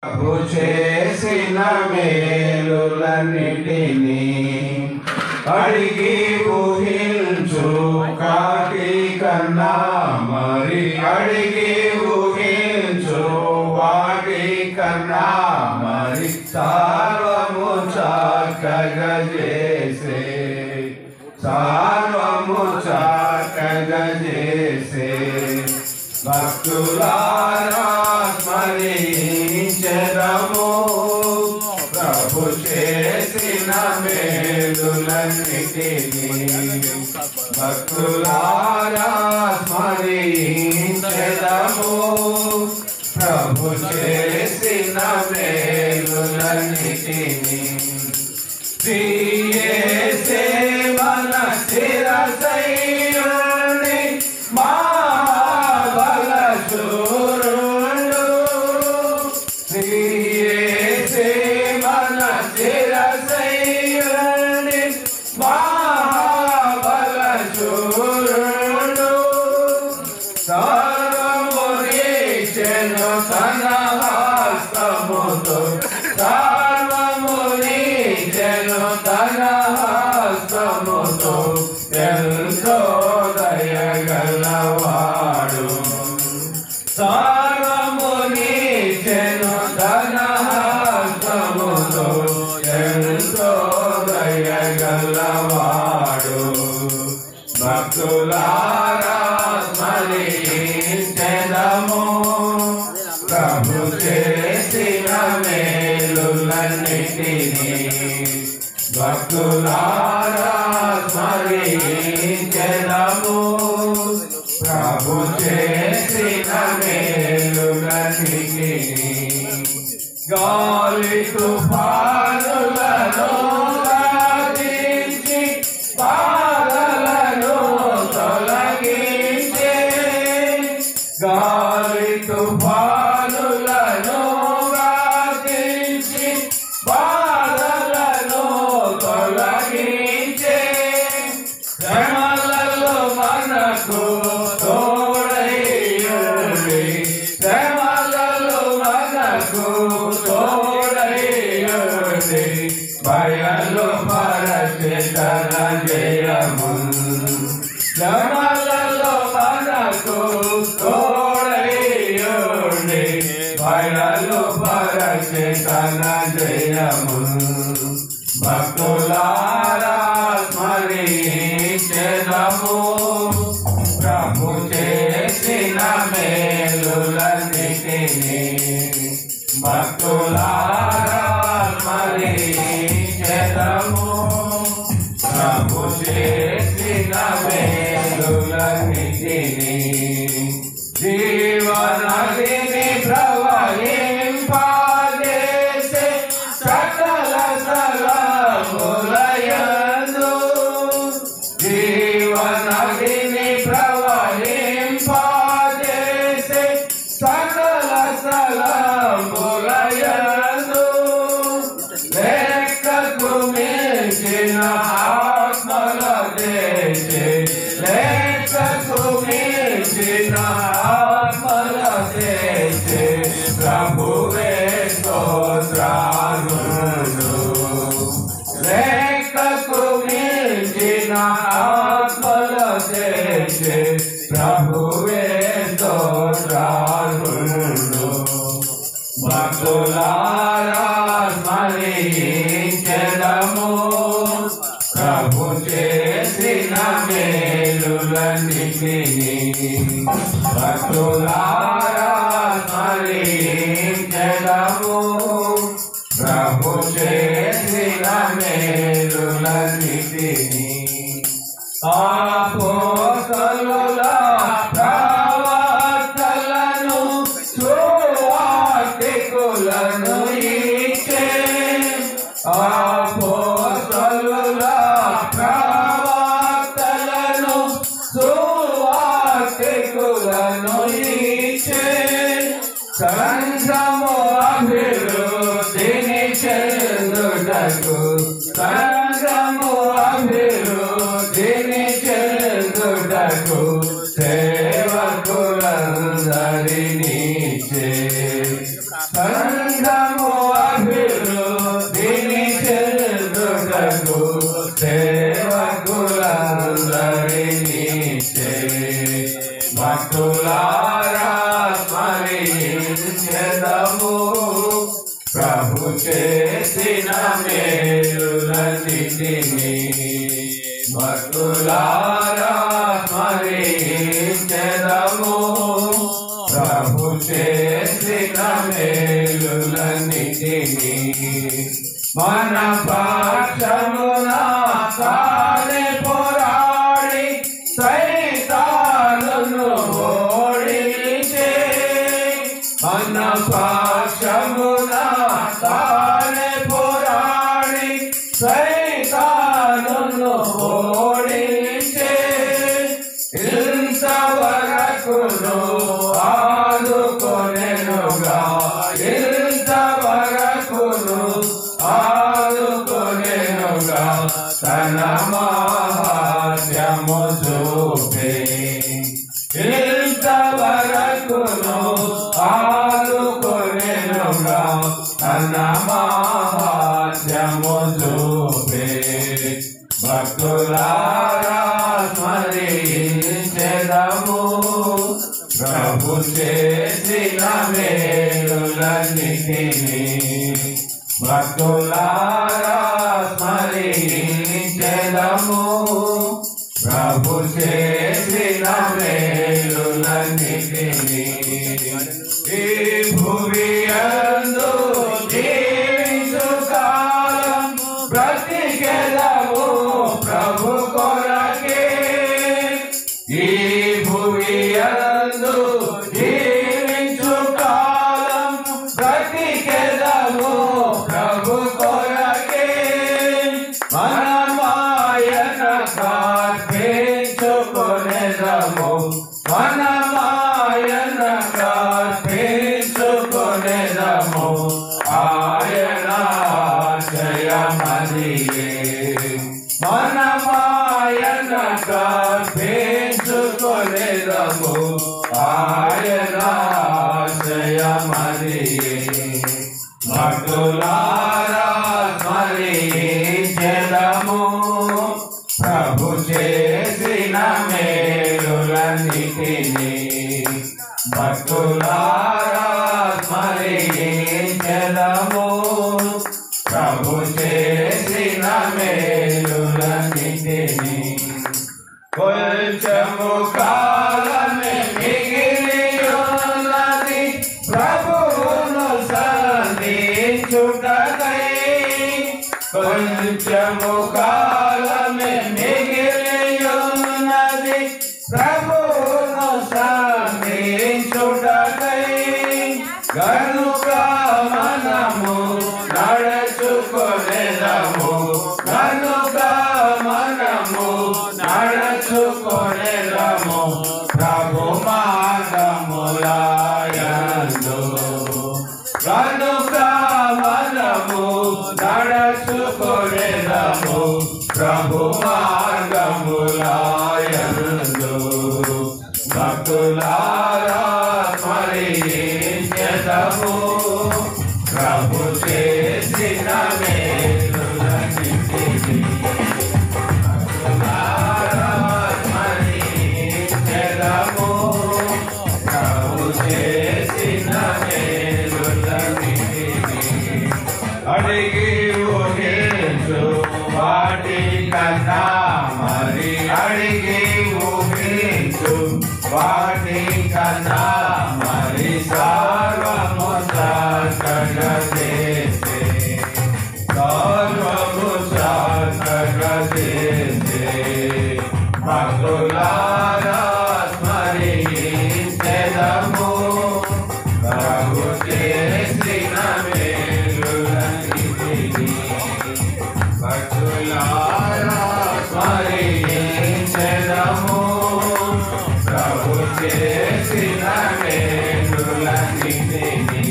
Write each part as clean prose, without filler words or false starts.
ప్రభు చేసిన మేలులన్నిటినీ అడిగి ఊహించు కాకి కన్నా మరి అడిగి ఊహించు వాటి కన్నా మరి సర్వము చక్కగా చేసే సర్వము చక్కగా చేసే భక్తులారా స్మరించెదము ప్రభు చేసిన మేలులన్నిటినీ భక్తులారా స్మరించెదము ప్రభు చేసిన మేలులన్నిటినీ ప్రియేసే మన శిరసయ్యుని మహాబలశూరుడు ప్రియేసే మన శిరసయ్యుని మహాబలశూరుడు సర్వము నీచెను తన హస్తముతో సర్వము నీచెను తన హస్తముతో ఎంతో దయగలవాడు సర్వము నీచెను తన హస్తముతో ఎంతో దయగలవాడు భక్తులారా స్మరించెదము ప్రభు చేసిన మేలులన్నిటినీ భక్తులారా స్మరించెదము ప్రభు చేసిన మేలులన్నిటినీ గాలి తుఫానులను గాలించి బాధలను తొలగించే గాలి తుఫానులను గాలించి బాధలను తొలగించే శ్రమలలో మనకు తోడైయుండి శ్రమలలో మనకు తోడైయుండి భయాలు పరచి తన జయము శ్రమలలో మనకు తోడైయుండి భయాలు పరచి తన జయము భక్తులారా స్మరించెదము ప్రభు చేసిన మేలులన్నిటినీ భక్తులారా స్మరించెదము ప్రభు చేసిన మేలులన్నిటినీ జీవనదిని ప్రవహింపజేసే సకల స్థలములయందు జీవనదిని ప్రవహింపజేసే సకల స్థలములయందు లెక్కకు మించిన ఆత్మల దేశే లెక్కకు మించిన ఆత్మల దేశే ప్రభువే స్తోత్రాలు లెక్కకు మించిన ఆత్మల దేశే ప్రభువే స్తోత్రాలు భక్తులారా స్మరించెదము ప్రభు చేసిన మేలులన్నిటినీ భక్తులారా స్మరించెదము ప్రభు చేసిన మేలులన్నిటినీ అపోస్తలుల ప్రవక్తలను సువార్తికులను ఇచ్చే అపోస్తలుల ప్రవక్తలను సువార్తికులను ఇచ్చే సంఘము అభివృద్ధిని చెందుటకు సంఘము అభివృద్ధిని చెందుటకు సేవకులందరినీ చే సంఘము అభివృద్ధిని చెందుటకు సేవకులందరినీ భక్తులారా స్మరించెదము ప్రభు చేసిన మేలులన్నిటిని భక్తులారా స్మరించెదము ప్రభు చేసిన మేలులన్నిటిని మన పక్షమున తానే పోరాడి సైతానును ఓడించే మన పక్షమున తానే పోరాడి సైతానును ఓడించే ఇంతవరకును ఆదుకొనెనుగా ఇంతవరకును ఆదుకొనెనుగా తన మహాత్మ్యము చూపే ఇంతవరకును ఆదుకొనెనుగా తన మహాత్మ్యము చూపే భక్తులారా స్మరించెదము ప్రభు చేసిన మేలులన్నిటిని భక్తులారా స్మరించెదము ప్రభు చేసిన మేలులన్నిటిని ఈ భూమి యందు జీవించు కాలం బ్రతికెదము ప్రభు కొరకే ఈ భూమి యందు జీవించు కాలం బ్రతికెదము ప్రభు కొరకే మనమాయన ప్రార్థించుకొనెదము మనమాయన ప్రార్థించుకొనెదము ఆయన ఆశయమదియే మనమాయన ప్రార్థించుకొనెదము ఆయన ఆశయమదియే భక్తులారా స్మరించెదము ప్రభు చేసిన మేలులన్నిటిని భక్తులారా స్మరించెదము ప్రభు చేసిన మేలులన్నిటిని కొంచెము కాలమే మిగిలి ఉన్నది ప్రభువును సంధించుటకై కొంచెము కాలమే మిగిలి ఉన్నది ప్రభువును సంధించుటకై గనుక మనము నడుచుకొనెదము గనుక మనము నడుచుకొనెదము ప్రభు మార్గములయందు గనుక మనము నడుచుకొనెదము ప్రభు మార్గములయందు భక్తులారా స్మరించెదము ప్రభు చేసిన మేలులన్నిటిని భక్తులారా స్మరించెదము ప్రభు చేసిన మేలులన్నిటిని అడిగి ఊహించు వాటి కన్నా మరి అడిగి ఊహించు వాటి కన్నా మరి సర్వము చక్కగా చేసే సర్వము చక్కగా చేసే భక్తులారా స్మరించెదము ప్రభు చేసిన మేలులన్నిటిని భక్తులారా స్మరించెదము ప్రభు చేసిన మేలులన్నిటిని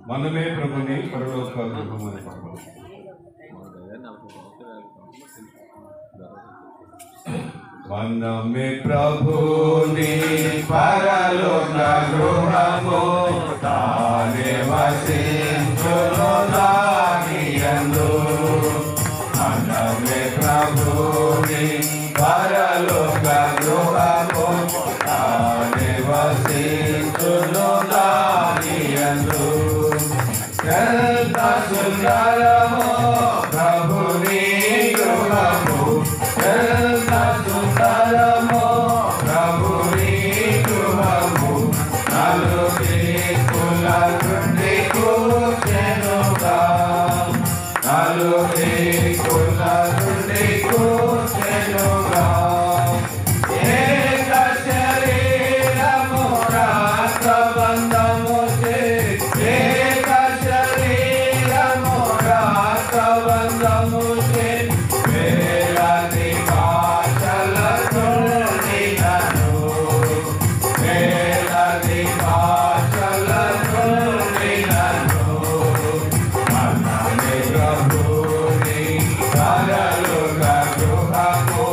మనమే ప్రభుని పరలోక గృహమని పాపం మనమే ప్రభుని పరలోక గృహము తానే వసించును దానియందు మనమే ప్రభుని పరలోక గృహము తానే వసించును దానియందు ఎంత సుందరమో ప్రభుని గృహము ఎంత సుందరమో ప్రభుని గృహము నలుదిక్కుల నుండి కూర్చెనుగా నలుదిక్కుల నుండి కూర్చెనుగా ఏక శరీరము రక్తబంధము ఏక శరీరము రక్తబంధము వేలాది భాషల తోడినను వేలాది భాషల తోడినను మనమే ప్రభుని పరలోక గృహము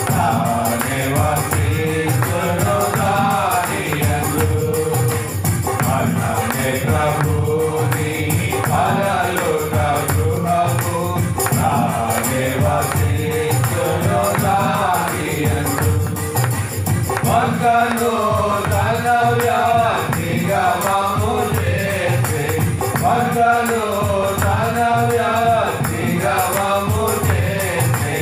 తానే వసించును దానియందు మనమే ప్రభుని పరలోక గృహము తానే వసించును దానియందు మగను తన వ్యాధిగమము చేసే మగను తన వ్యాధిగమము చేసే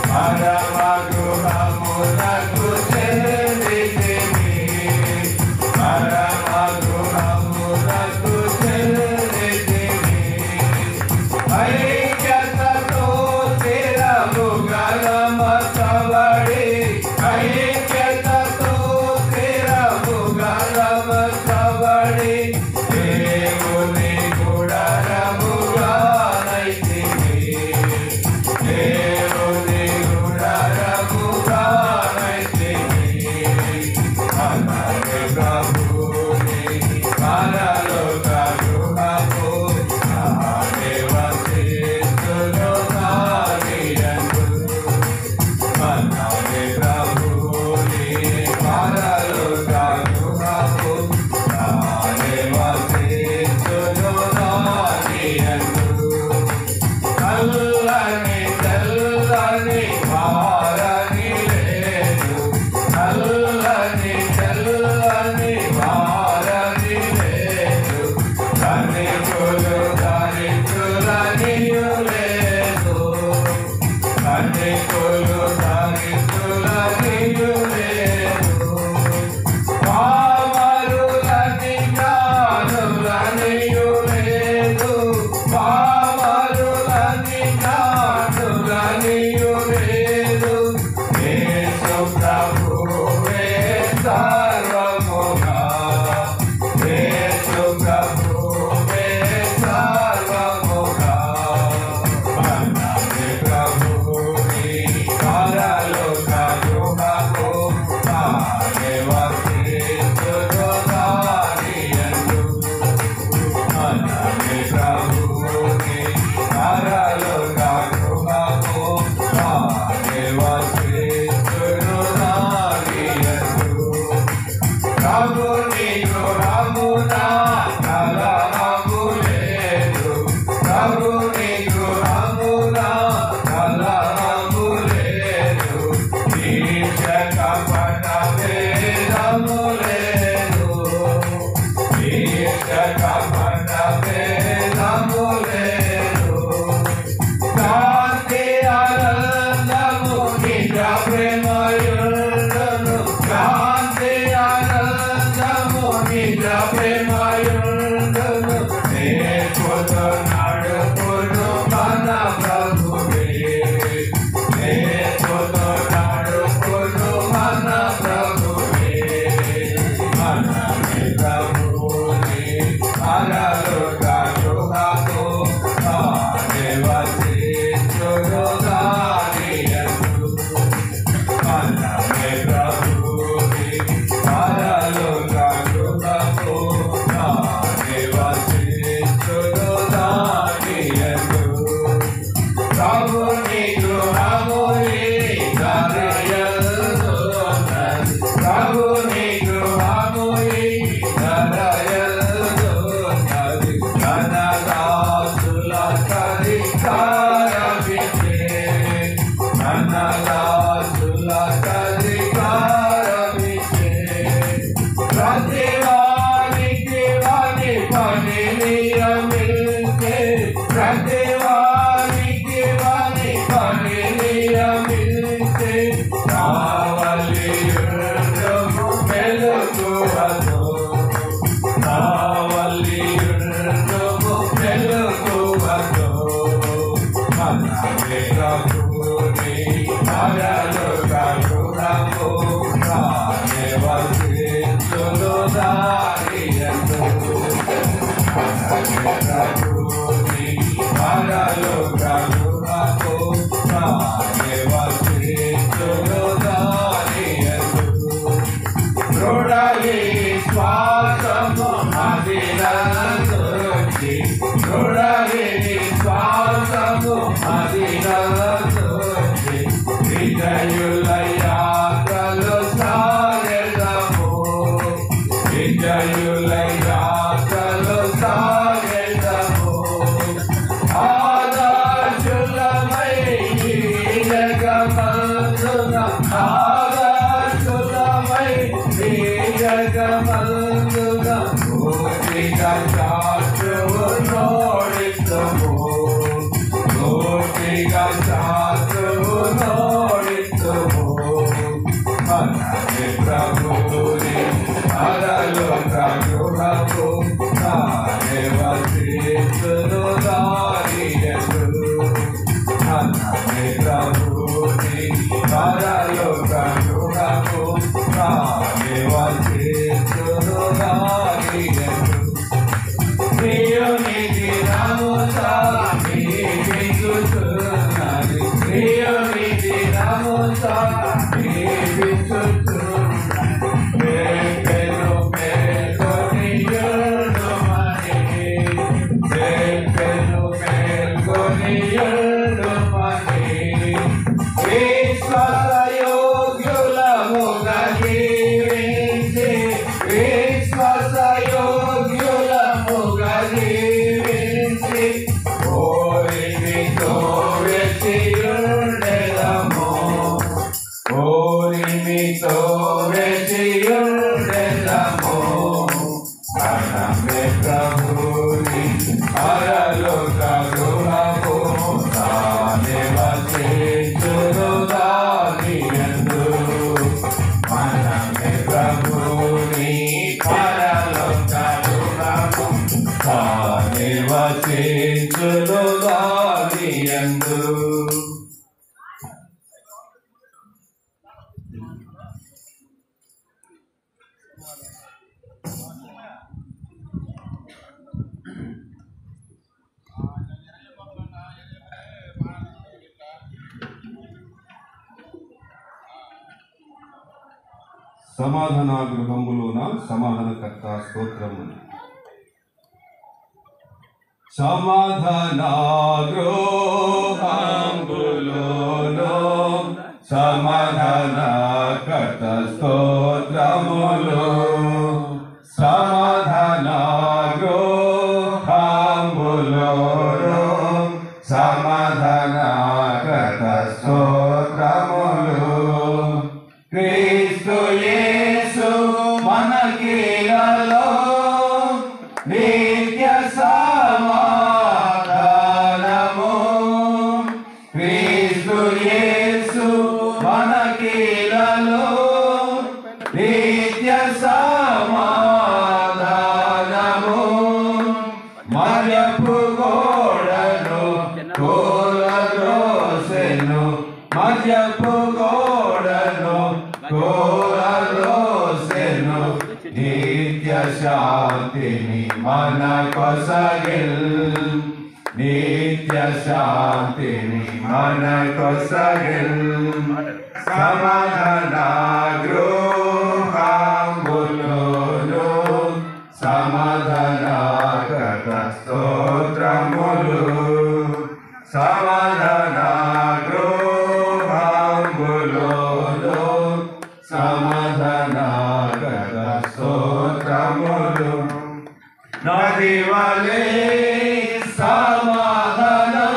పరమ గృహమునకు చెందితిని పరమ గృహమునకు చెందితిని ఐక్యతతో స్థిరముగా నమస్తబడి ఐక్యతతో స్థిరముగా సమాధాన గృహములోన సమాధానకర్త స్తోత్రము. సమాధాన గృహములోన సమాధానకర్త స్తోత్రములు. సమాధాన గృహములోన సమాధానకర్త స్తోత్రములు. క్రీస్తు యేసు మనకిలలో నిత్య సమాధానము. క్రీస్తు యేసు మనకిలలో నిత్య సమాధానము. మర్యపు గోడను కూలద్రోసెను. మర్యపు గోడను కూలద్రోసెను. నిత్య శాంతిని మన కొసగిల్. నిత్య శాంతిని మన కొసగిల్. సమాధాన గృహములోను సమాధానకర్త స్తోత్రములు. సమాధాన గృహములోను సమాధానకర్త స్తోత్రములు. నది వలె సమాధానం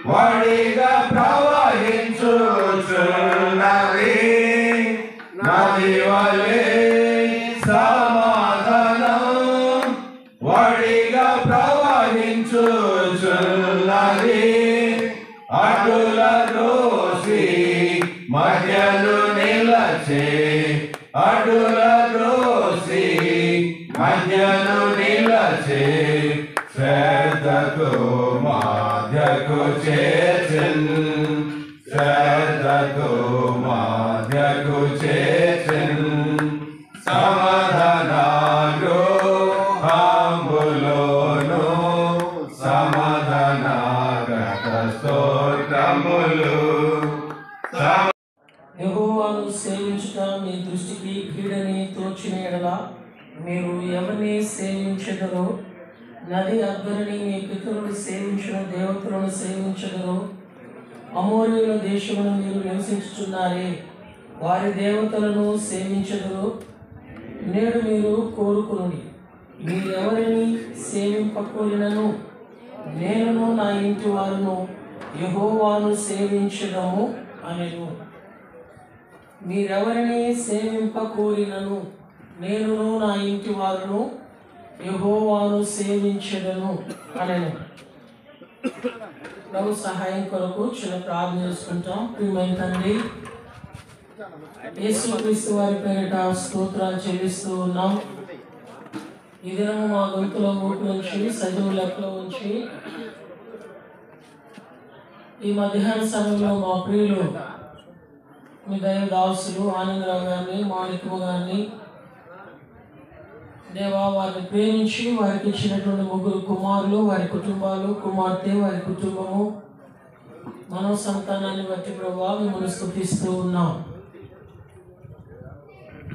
వడిగా ప్రవహించుచున్నది. నది వలె సమాధానం వడిగా ప్రవహించుచున్నది. అటుల దోసి మధ్యలు నిలచే. అటుల దోసి మధ్యలు నిలచే. శ్రద్ధతో మధ్యకు చేర్చెన్. శ్రద్ధతో మధ్యకు చేర్చెన్. సమాధాన గృహములో సేవించుట మీ దృష్టికి కీడని తోచిన ఎడల మీరు ఎవరిని సేవించెదరో? నది అద్దరిని మీ పితరులు సేవించిన దేవతలను సేవించెదరో? అమోరీయుల దేశమును మీరు నివసించుచున్నారే, వారి దేవతలను సేవించెదరో? నేడు మీరు కోరుకునుడి, మీరెవరిని సేవింపకూరినను నేనును నా ఇంటి వారును యెహోవాను సేవించెదము అనెను. మీరెవరిని సేవింపకూరినను నేనును నా ఇంటి వారును యెహోవాను సేవించెదను అనెను. ప్రభు సహాయం కొరకు చిన్న ప్రార్థన చేసుకుంటాం. ప్రియమైన తండ్రి, యేసుక్రీస్తు వారి పేరిట స్తోత్రాలు చెల్లిస్తూ ఉన్నాం. ఈ దినము మా గొంతులో ఊపి నుంచి సజీవ లెక్కలో ఉంచి ఈ మధ్యాహ్న సమయంలో మా ప్రియులు మీ దైవ దాసులు ఆనందరావు గారిని, మాణిక్యము గారిని దేవా, వారిని ప్రేమించి వారికి ఇచ్చినటువంటి 3 కుమారులు, వారి కుటుంబాలు, కుమార్తె, వారి కుటుంబము, మనో సంతానాన్ని బట్టి ప్రభువా మిమ్మల్ని స్తుతిస్తూ ఉన్నాం.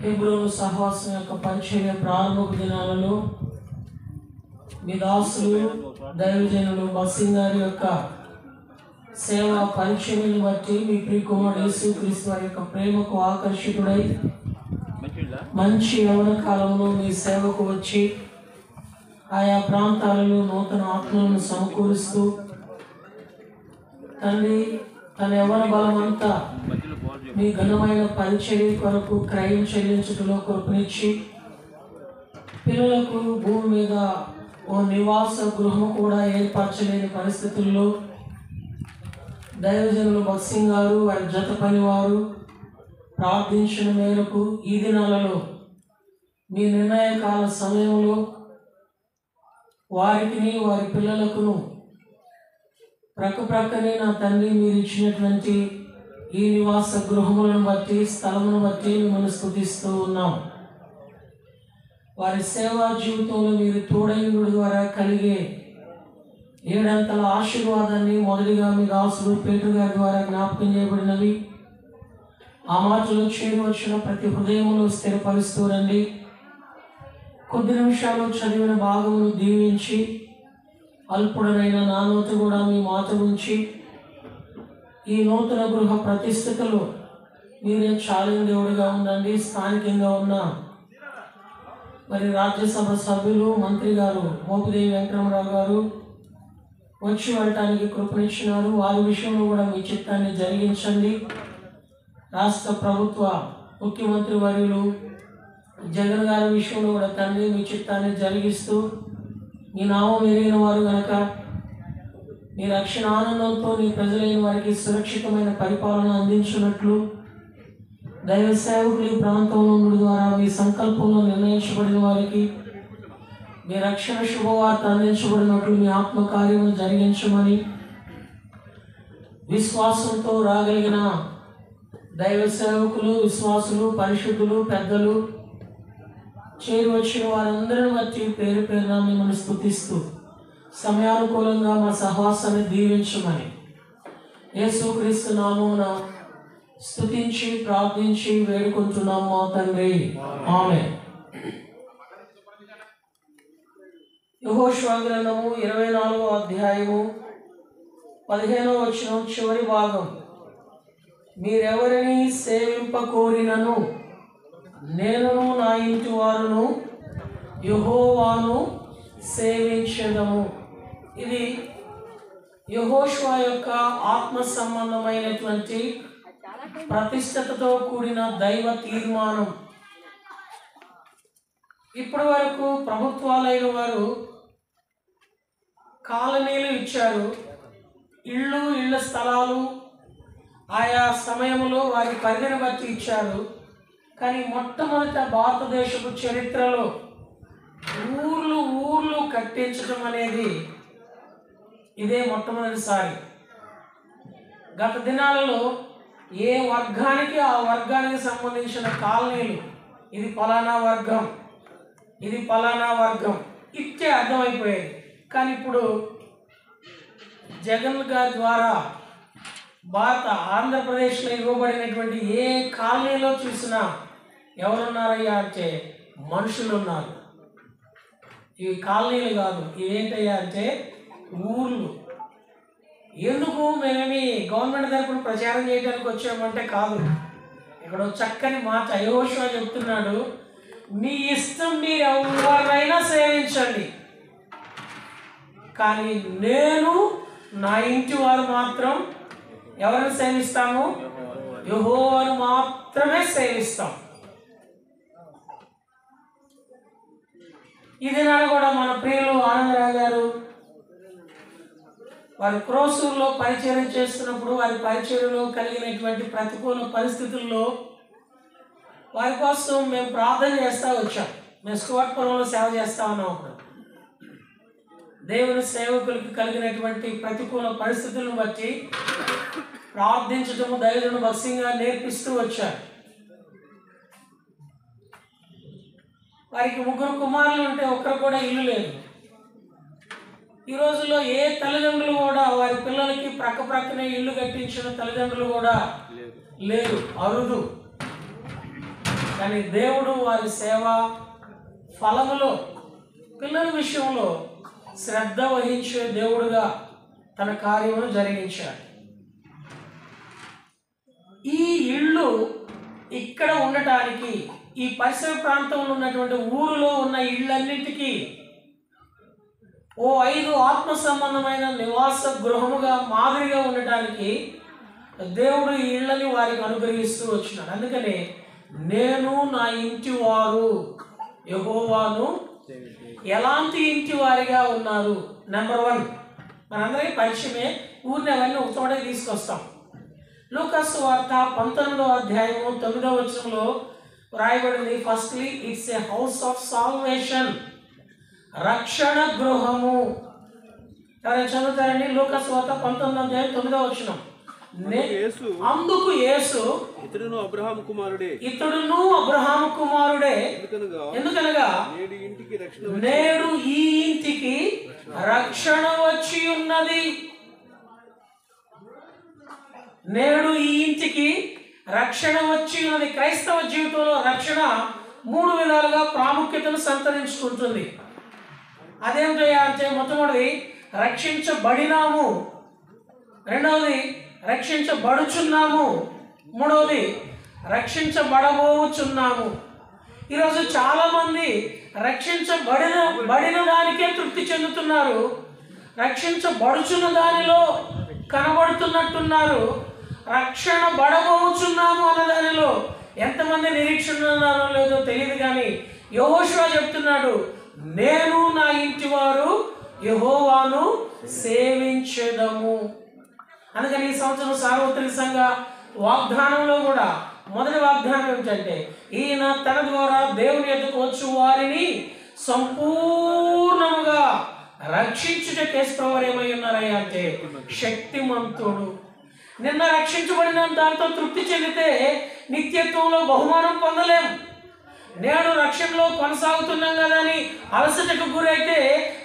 హెబ్రోను సహవాసం యొక్క పరిచర్య ప్రారంభపు దినాలలో మీ దాసులు దైవజనులు బస్సింగ్ గారి యొక్క సేవా పరిచర్యను బట్టి మీ ప్రియ కుమారుడు యేసుక్రీస్తు వారి యొక్క ప్రేమకు ఆకర్షితుడై మంచి యవన కాలంలో మీ సేవకు వచ్చి ఆయా ప్రాంతాలలో నూతన ఆత్మలను సమకూరుస్తూ తండ్రి తన యవన బలమంతా మీ ఘనమైన పరిచర్య కొరకు క్రయం చెల్లించుటలో కృపనిచ్చి పిల్లలకు భూమి మీద ఓ నివాస గృహం కూడా ఏర్పరచలేని పరిస్థితుల్లో దైవజనులు బక్సింగ్ గారు వారి జత పనివారు ప్రార్థించిన మేరకు ఈ దినాలలో మీ నిర్ణయకాల సమయంలో వారికి వారి పిల్లలకును ప్రక్కనే నా తండ్రి మీరు ఇచ్చినటువంటి ఈ నివాస గృహములను బట్టి స్థలమును బట్టి మిమ్మల్ని స్తుతిస్తూ ఉన్నాం. వారి సేవా జీవితంలో మీరు తోడైనడు ద్వారా కలిగే 7 అంతల ఆశీర్వాదాన్ని మొదటిగా మీ దాసులు పేతురు గారి ద్వారా జ్ఞాపకం చేయబడినవి. ఆ మాటలు చేరువచ్చిన ప్రతి హృదయమును స్థిరపరుస్తూ రండి. కొద్ది నిమిషాలు చదివిన భాగమును దీవించి అల్పుడనైన నా నోట కూడా మీ మాట ఉంచి ఈ నూతన గృహ ప్రతిష్ఠితలో మీరే చాలిన దేవుడిగా ఉండండి. స్థానికంగా ఉన్న మరి రాజ్యసభ సభ్యులు మంత్రి గారు మోపిదేవి వెంకటరామరావు గారు వచ్చి వెళ్ళటానికి కృపనిచ్చినారు. వారి విషయంలో కూడా మీ చిత్తాన్ని జరిగించండి. రాష్ట్ర ప్రభుత్వ ముఖ్యమంత్రి వర్యులు జగన్ గారి విషయంలో కూడా తండ్రి మీ చిత్తాన్ని జరిగిస్తూ మీ నామం ఎరిగిన వారు కనుక మీ రక్షణ ఆనందంతో మీ ప్రజలైన వారికి సురక్షితమైన పరిపాలన అందించినట్లు దైవ సేవకులు ఈ ప్రాంతంలో ఉండడం ద్వారా మీ సంకల్పంలో నిర్ణయించబడిన వారికి మీ రక్షణ శుభవార్త అందించబడినట్లు మీ ఆత్మకార్యమును జరిగించమని విశ్వాసంతో రాగలిగిన దైవ సేవకులు, విశ్వాసులు, పరిశుద్ధులు, పెద్దలు చేరి వచ్చిన వారందరిని బట్టి పేరు పేరున మిమ్మల్ని స్తుతిస్తూ సమయానుకూలంగా మా సహవాసాన్ని దీవించమని యేసుక్రీస్తు నామమున స్తుతించి ప్రార్థించి వేడుకుంటున్నాము మా తండ్రి, ఆమేన్. యెహోషువ గ్రంథము 24వ అధ్యాయము 15వ వచనం చివరి భాగం. మీరెవరిని సేవింపకోరినను నేనును నా ఇంటి వారును యెహోవాను సేవించెదము. ఇది యెహోషువ యొక్క ఆత్మ సంబంధమైనటువంటి ప్రతిష్టతతో కూడిన దైవ తీర్మానం. ఇప్పటి వరకు ప్రభుత్వాలైన వారు కాలనీలు ఇచ్చారు, ఇళ్ళ స్థలాలు ఆయా సమయంలో వారి పరిధిని బట్టి ఇచ్చారు. కానీ మొట్టమొదట భారతదేశపు చరిత్రలో ఊర్లు కట్టించడం అనేది ఇదే మొట్టమొదటిసారి. గత దినాలలో ఏ వర్గానికి ఆ వర్గానికి సంబంధించిన కాలనీలు, ఇది ఫలానా వర్గం, ఇది ఫలానా వర్గం ఇచ్చే అర్థమైపోయేది. కానీ ఇప్పుడు జగన్ గారి ద్వారా భారత ఆంధ్రప్రదేశ్లో ఇవ్వబడినటువంటి ఏ కాలనీలో చూసినా ఎవరున్నారయ్యా అంటే మనుషులు ఉన్నారు. ఇవి కాలనీలు కాదు, ఇవేంటయ్యా అంటే ఊర్లు. ఎందుకు మేమేమి గవర్నమెంట్ తరపున ప్రచారం చేయడానికి వచ్చామంటే కాదు. ఇక్కడ చక్కని మాట యెహోషువ చెప్తున్నాడు, మీ ఇష్టం మీరు ఎవరైనా సేవించండి, కానీ నేను నా ఇంటి వారు మాత్రం ఎవరిని సేవిస్తాము? యెహోవాను మాత్రమే సేవిస్తాం. ఇది నాడు కూడా మన ప్రియులు ఆనందరావు గారు వారు క్రోసూరులో పరిచర్య చేస్తున్నప్పుడు వారి పరిచర్యలో కలిగినటువంటి ప్రతికూల పరిస్థితుల్లో వారి కోసం మేము ప్రార్థన చేస్తూ వచ్చాం. మేము స్టువర్ట్పురంలో సేవ చేస్తూ ఉన్నాం. అప్పుడు దేవుని సేవకులకి కలిగినటువంటి ప్రతికూల పరిస్థితులను బట్టి ప్రార్థించటము దైవజనుడు భక్తిగా నేర్పిస్తూ వచ్చారు. వారికి 3 కుమారులు ఉంటే ఒక్కరు కూడా ఇల్లు లేదు. ఈ రోజుల్లో ఏ తల్లిదండ్రులు కూడా వారి పిల్లలకి ప్రక్కనే ఇల్లు కట్టించిన తల్లిదండ్రులు కూడా లేరు, అరుదు. కానీ దేవుడు వారి సేవ ఫలములో పిల్లల విషయంలో శ్రద్ధ వహించే దేవుడుగా తన కార్యమును జరిగించాడు. ఈ ఇళ్ళు ఇక్కడ ఉండటానికి ఈ పరిసర ప్రాంతంలో ఉన్నటువంటి ఊరిలో ఉన్న ఇళ్ళన్నింటికీ ఓ 5 ఆత్మ సంబంధమైన నివాస గృహముగా మాదిరిగా ఉండటానికి దేవుడు ఈ ఇళ్ళని వారికి అనుగ్రహిస్తూ వచ్చినాడు. అందుకనే నేను నా ఇంటి వారు యెహోవాను ఎలాంటి ఇంటి వారిగా ఉన్నారు. నెంబర్ 1 మనందరికీ పరిచయమే, ఊరిని అవన్నీ ఒక చోటకి తీసుకొస్తాం. లూకాసు వార్త 19వ అధ్యాయము 9వ వచనంలో రాయబడింది, firstly it's a house of salvation, రక్షణ గృహము. ఎవరైనా చదువుతారండి? లూకాసు వార్త 19వ అధ్యాయం 9వ వచనం. అందుకు యేసు ఇతడును అబ్రహాము కుమారుడే, ఎందుకనగా నేడు ఈ ఇంటికి రక్షణ వచ్చి ఉన్నది. నేడు ఈ ఇంటికి రక్షణ వచ్చి ఉన్నది. క్రైస్తవ జీవితంలో రక్షణ 3 విధాలుగా ప్రాముఖ్యతను సంతరించుకుంటుంది. అదేంటయ్యా అంటే మొట్టమొదటిది రక్షించబడినాము, రెండవది రక్షించబడుచున్నాము, మూడవది రక్షించబడబోచున్నాము. ఈరోజు చాలామంది రక్షించబడిన దానికే తృప్తి చెందుతున్నారు, రక్షించబడుచున్న దానిలో కనబడుతున్నట్టున్నారు. రక్షణ బడబోచున్నాము అన్న దానిలో ఎంతమంది నిరీక్షణ ఉన్నారో లేదో తెలియదు. కానీ యెహోషువ చెప్తున్నాడు, నేను నా ఇంటి వారు యెహోవాను సేవించెదము. అందుకని ఈ సంవత్సరం సార్వత్రిక సంఘ వాగ్దానంలో కూడా మొదటి వాగ్దానం ఏమిటంటే, ఈయన తన ద్వారా దేవుని యొద్దకు వచ్చు వారిని సంపూర్ణముగా రక్షించుటకు యేసుప్రభువారు ఏమై ఉన్నారయ్యా అంటే శక్తిమంతుడు. నిన్న రక్షించబడిన దాంతో తృప్తి చెందితే నిత్యత్వంలో బహుమానం పొందలేం. నేడు రక్షణలో కొనసాగుతున్నాం కదా అని అలసటకు గురైతే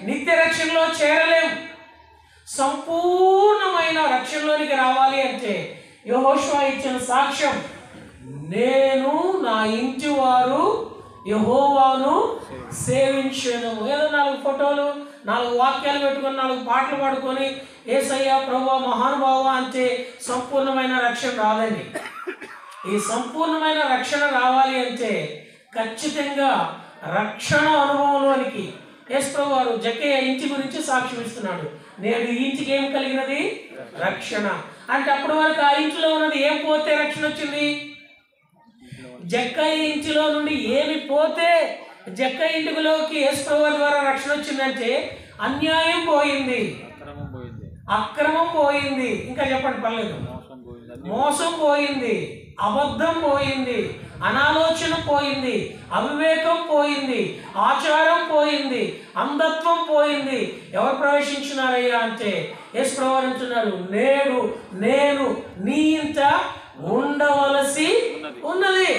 నిత్య రక్షణలో చేరలేం. సంపూర్ణమైన రక్షణలోనికి రావాలి అంటే యెహోషువ ఇచ్చిన సాక్ష్యం, నేను నా ఇంటి వారు యెహోవాను సేవించెదము. ఏదో 4 ఫోటోలు 4 వాక్యాలు పెట్టుకొని 4 పాటలు పాడుకొని యేసయ్య ప్రభువా మహానుభావ అంటే సంపూర్ణమైన రక్షణ రాదండి. ఈ సంపూర్ణమైన రక్షణ రావాలి అంటే ఖచ్చితంగా రక్షణ అనుభవంలోనికి యేసుప్రభు వారు జక్కయ్య ఇంటి గురించి సాక్ష్యం ఇస్తున్నాడు. నేడు ఈ ఇంటికి ఏం కలిగినది? రక్షణ. అంటే అప్పటి వరకు ఆ ఇంటిలో ఉన్నది ఏం పోతే రక్షణ వచ్చింది? జక్కయ్య ఇంటిలో నుండి ఏమి పోతే జక్కయ్య ఇంటిలోకి యేసుప్రభు వారి ద్వారా రక్షణ వచ్చిందంటే అన్యాయం పోయింది, అక్రమం పోయింది, ఇంకా చెప్పండి పర్లేదు, మోసం పోయింది, అబద్ధం పోయింది, అనాలోచన పోయింది, అవివేకం పోయింది, ఆచారం పోయింది, అంధత్వం పోయింది. ఎవరు ప్రవేశించినారయ్యా అంటే యేసుప్రభువు అంటున్నాడు, నేడు నేను నీ ఇంట ఉండవలసి ఉన్నది.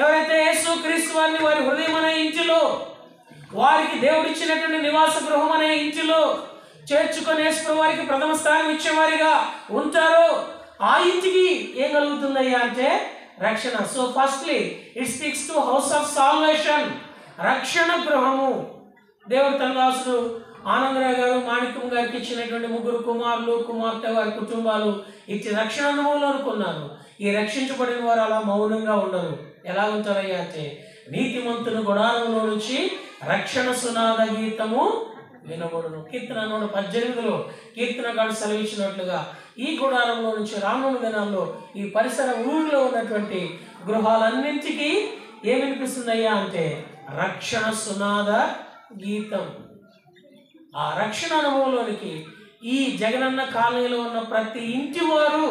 ఎవరైతే యేసు క్రీస్తు వారిని వారి హృదయం అనే ఇంటిలో, వారికి దేవుడిచ్చినటువంటి నివాస గృహం అనే ఇంటిలో చేర్చుకొని యేసుప్రభువు వారికి ప్రథమ స్థానం ఇచ్చేవారిగా ఉంటారో ఆ ఇంటికి ఏం కలుగుతుందయ్యా అంటే రక్షణ. So firstly it speaks to house of salvation, రక్షణ గృహము. దేవుడు తన దాసుడు ఆనందరావు గారు, మాణిక్యం గారికి ఇచ్చినటువంటి 3 కుమారులు కుమార్తె వారి కుటుంబాలు ఇచ్చి రక్షణ అనుభవంలో అనుకున్నారు. ఈ రక్షించబడిన వారు అలా మౌనంగా ఉండరు. ఎలా ఉంటారయ్యా అంటే నీతిమంతుని గుడారంలో నుంచి రక్షణ సునాద గీతము వినబడును. కీర్తన 118లో కీర్తనగాడు సెలవిచ్చినట్లుగా ఈ గుడారంలో నుంచి రానున్న దినాల్లో ఈ పరిసర ఊరిలో ఉన్నటువంటి గృహాలన్నింటికి ఏం వినిపిస్తుందయ్యా అంటే రక్షణ సునాద గీతం. ఆ రక్షణ అనుభవంలోనికి ఈ జగనన్న కాలనీలో ఉన్న ప్రతి ఇంటి వారు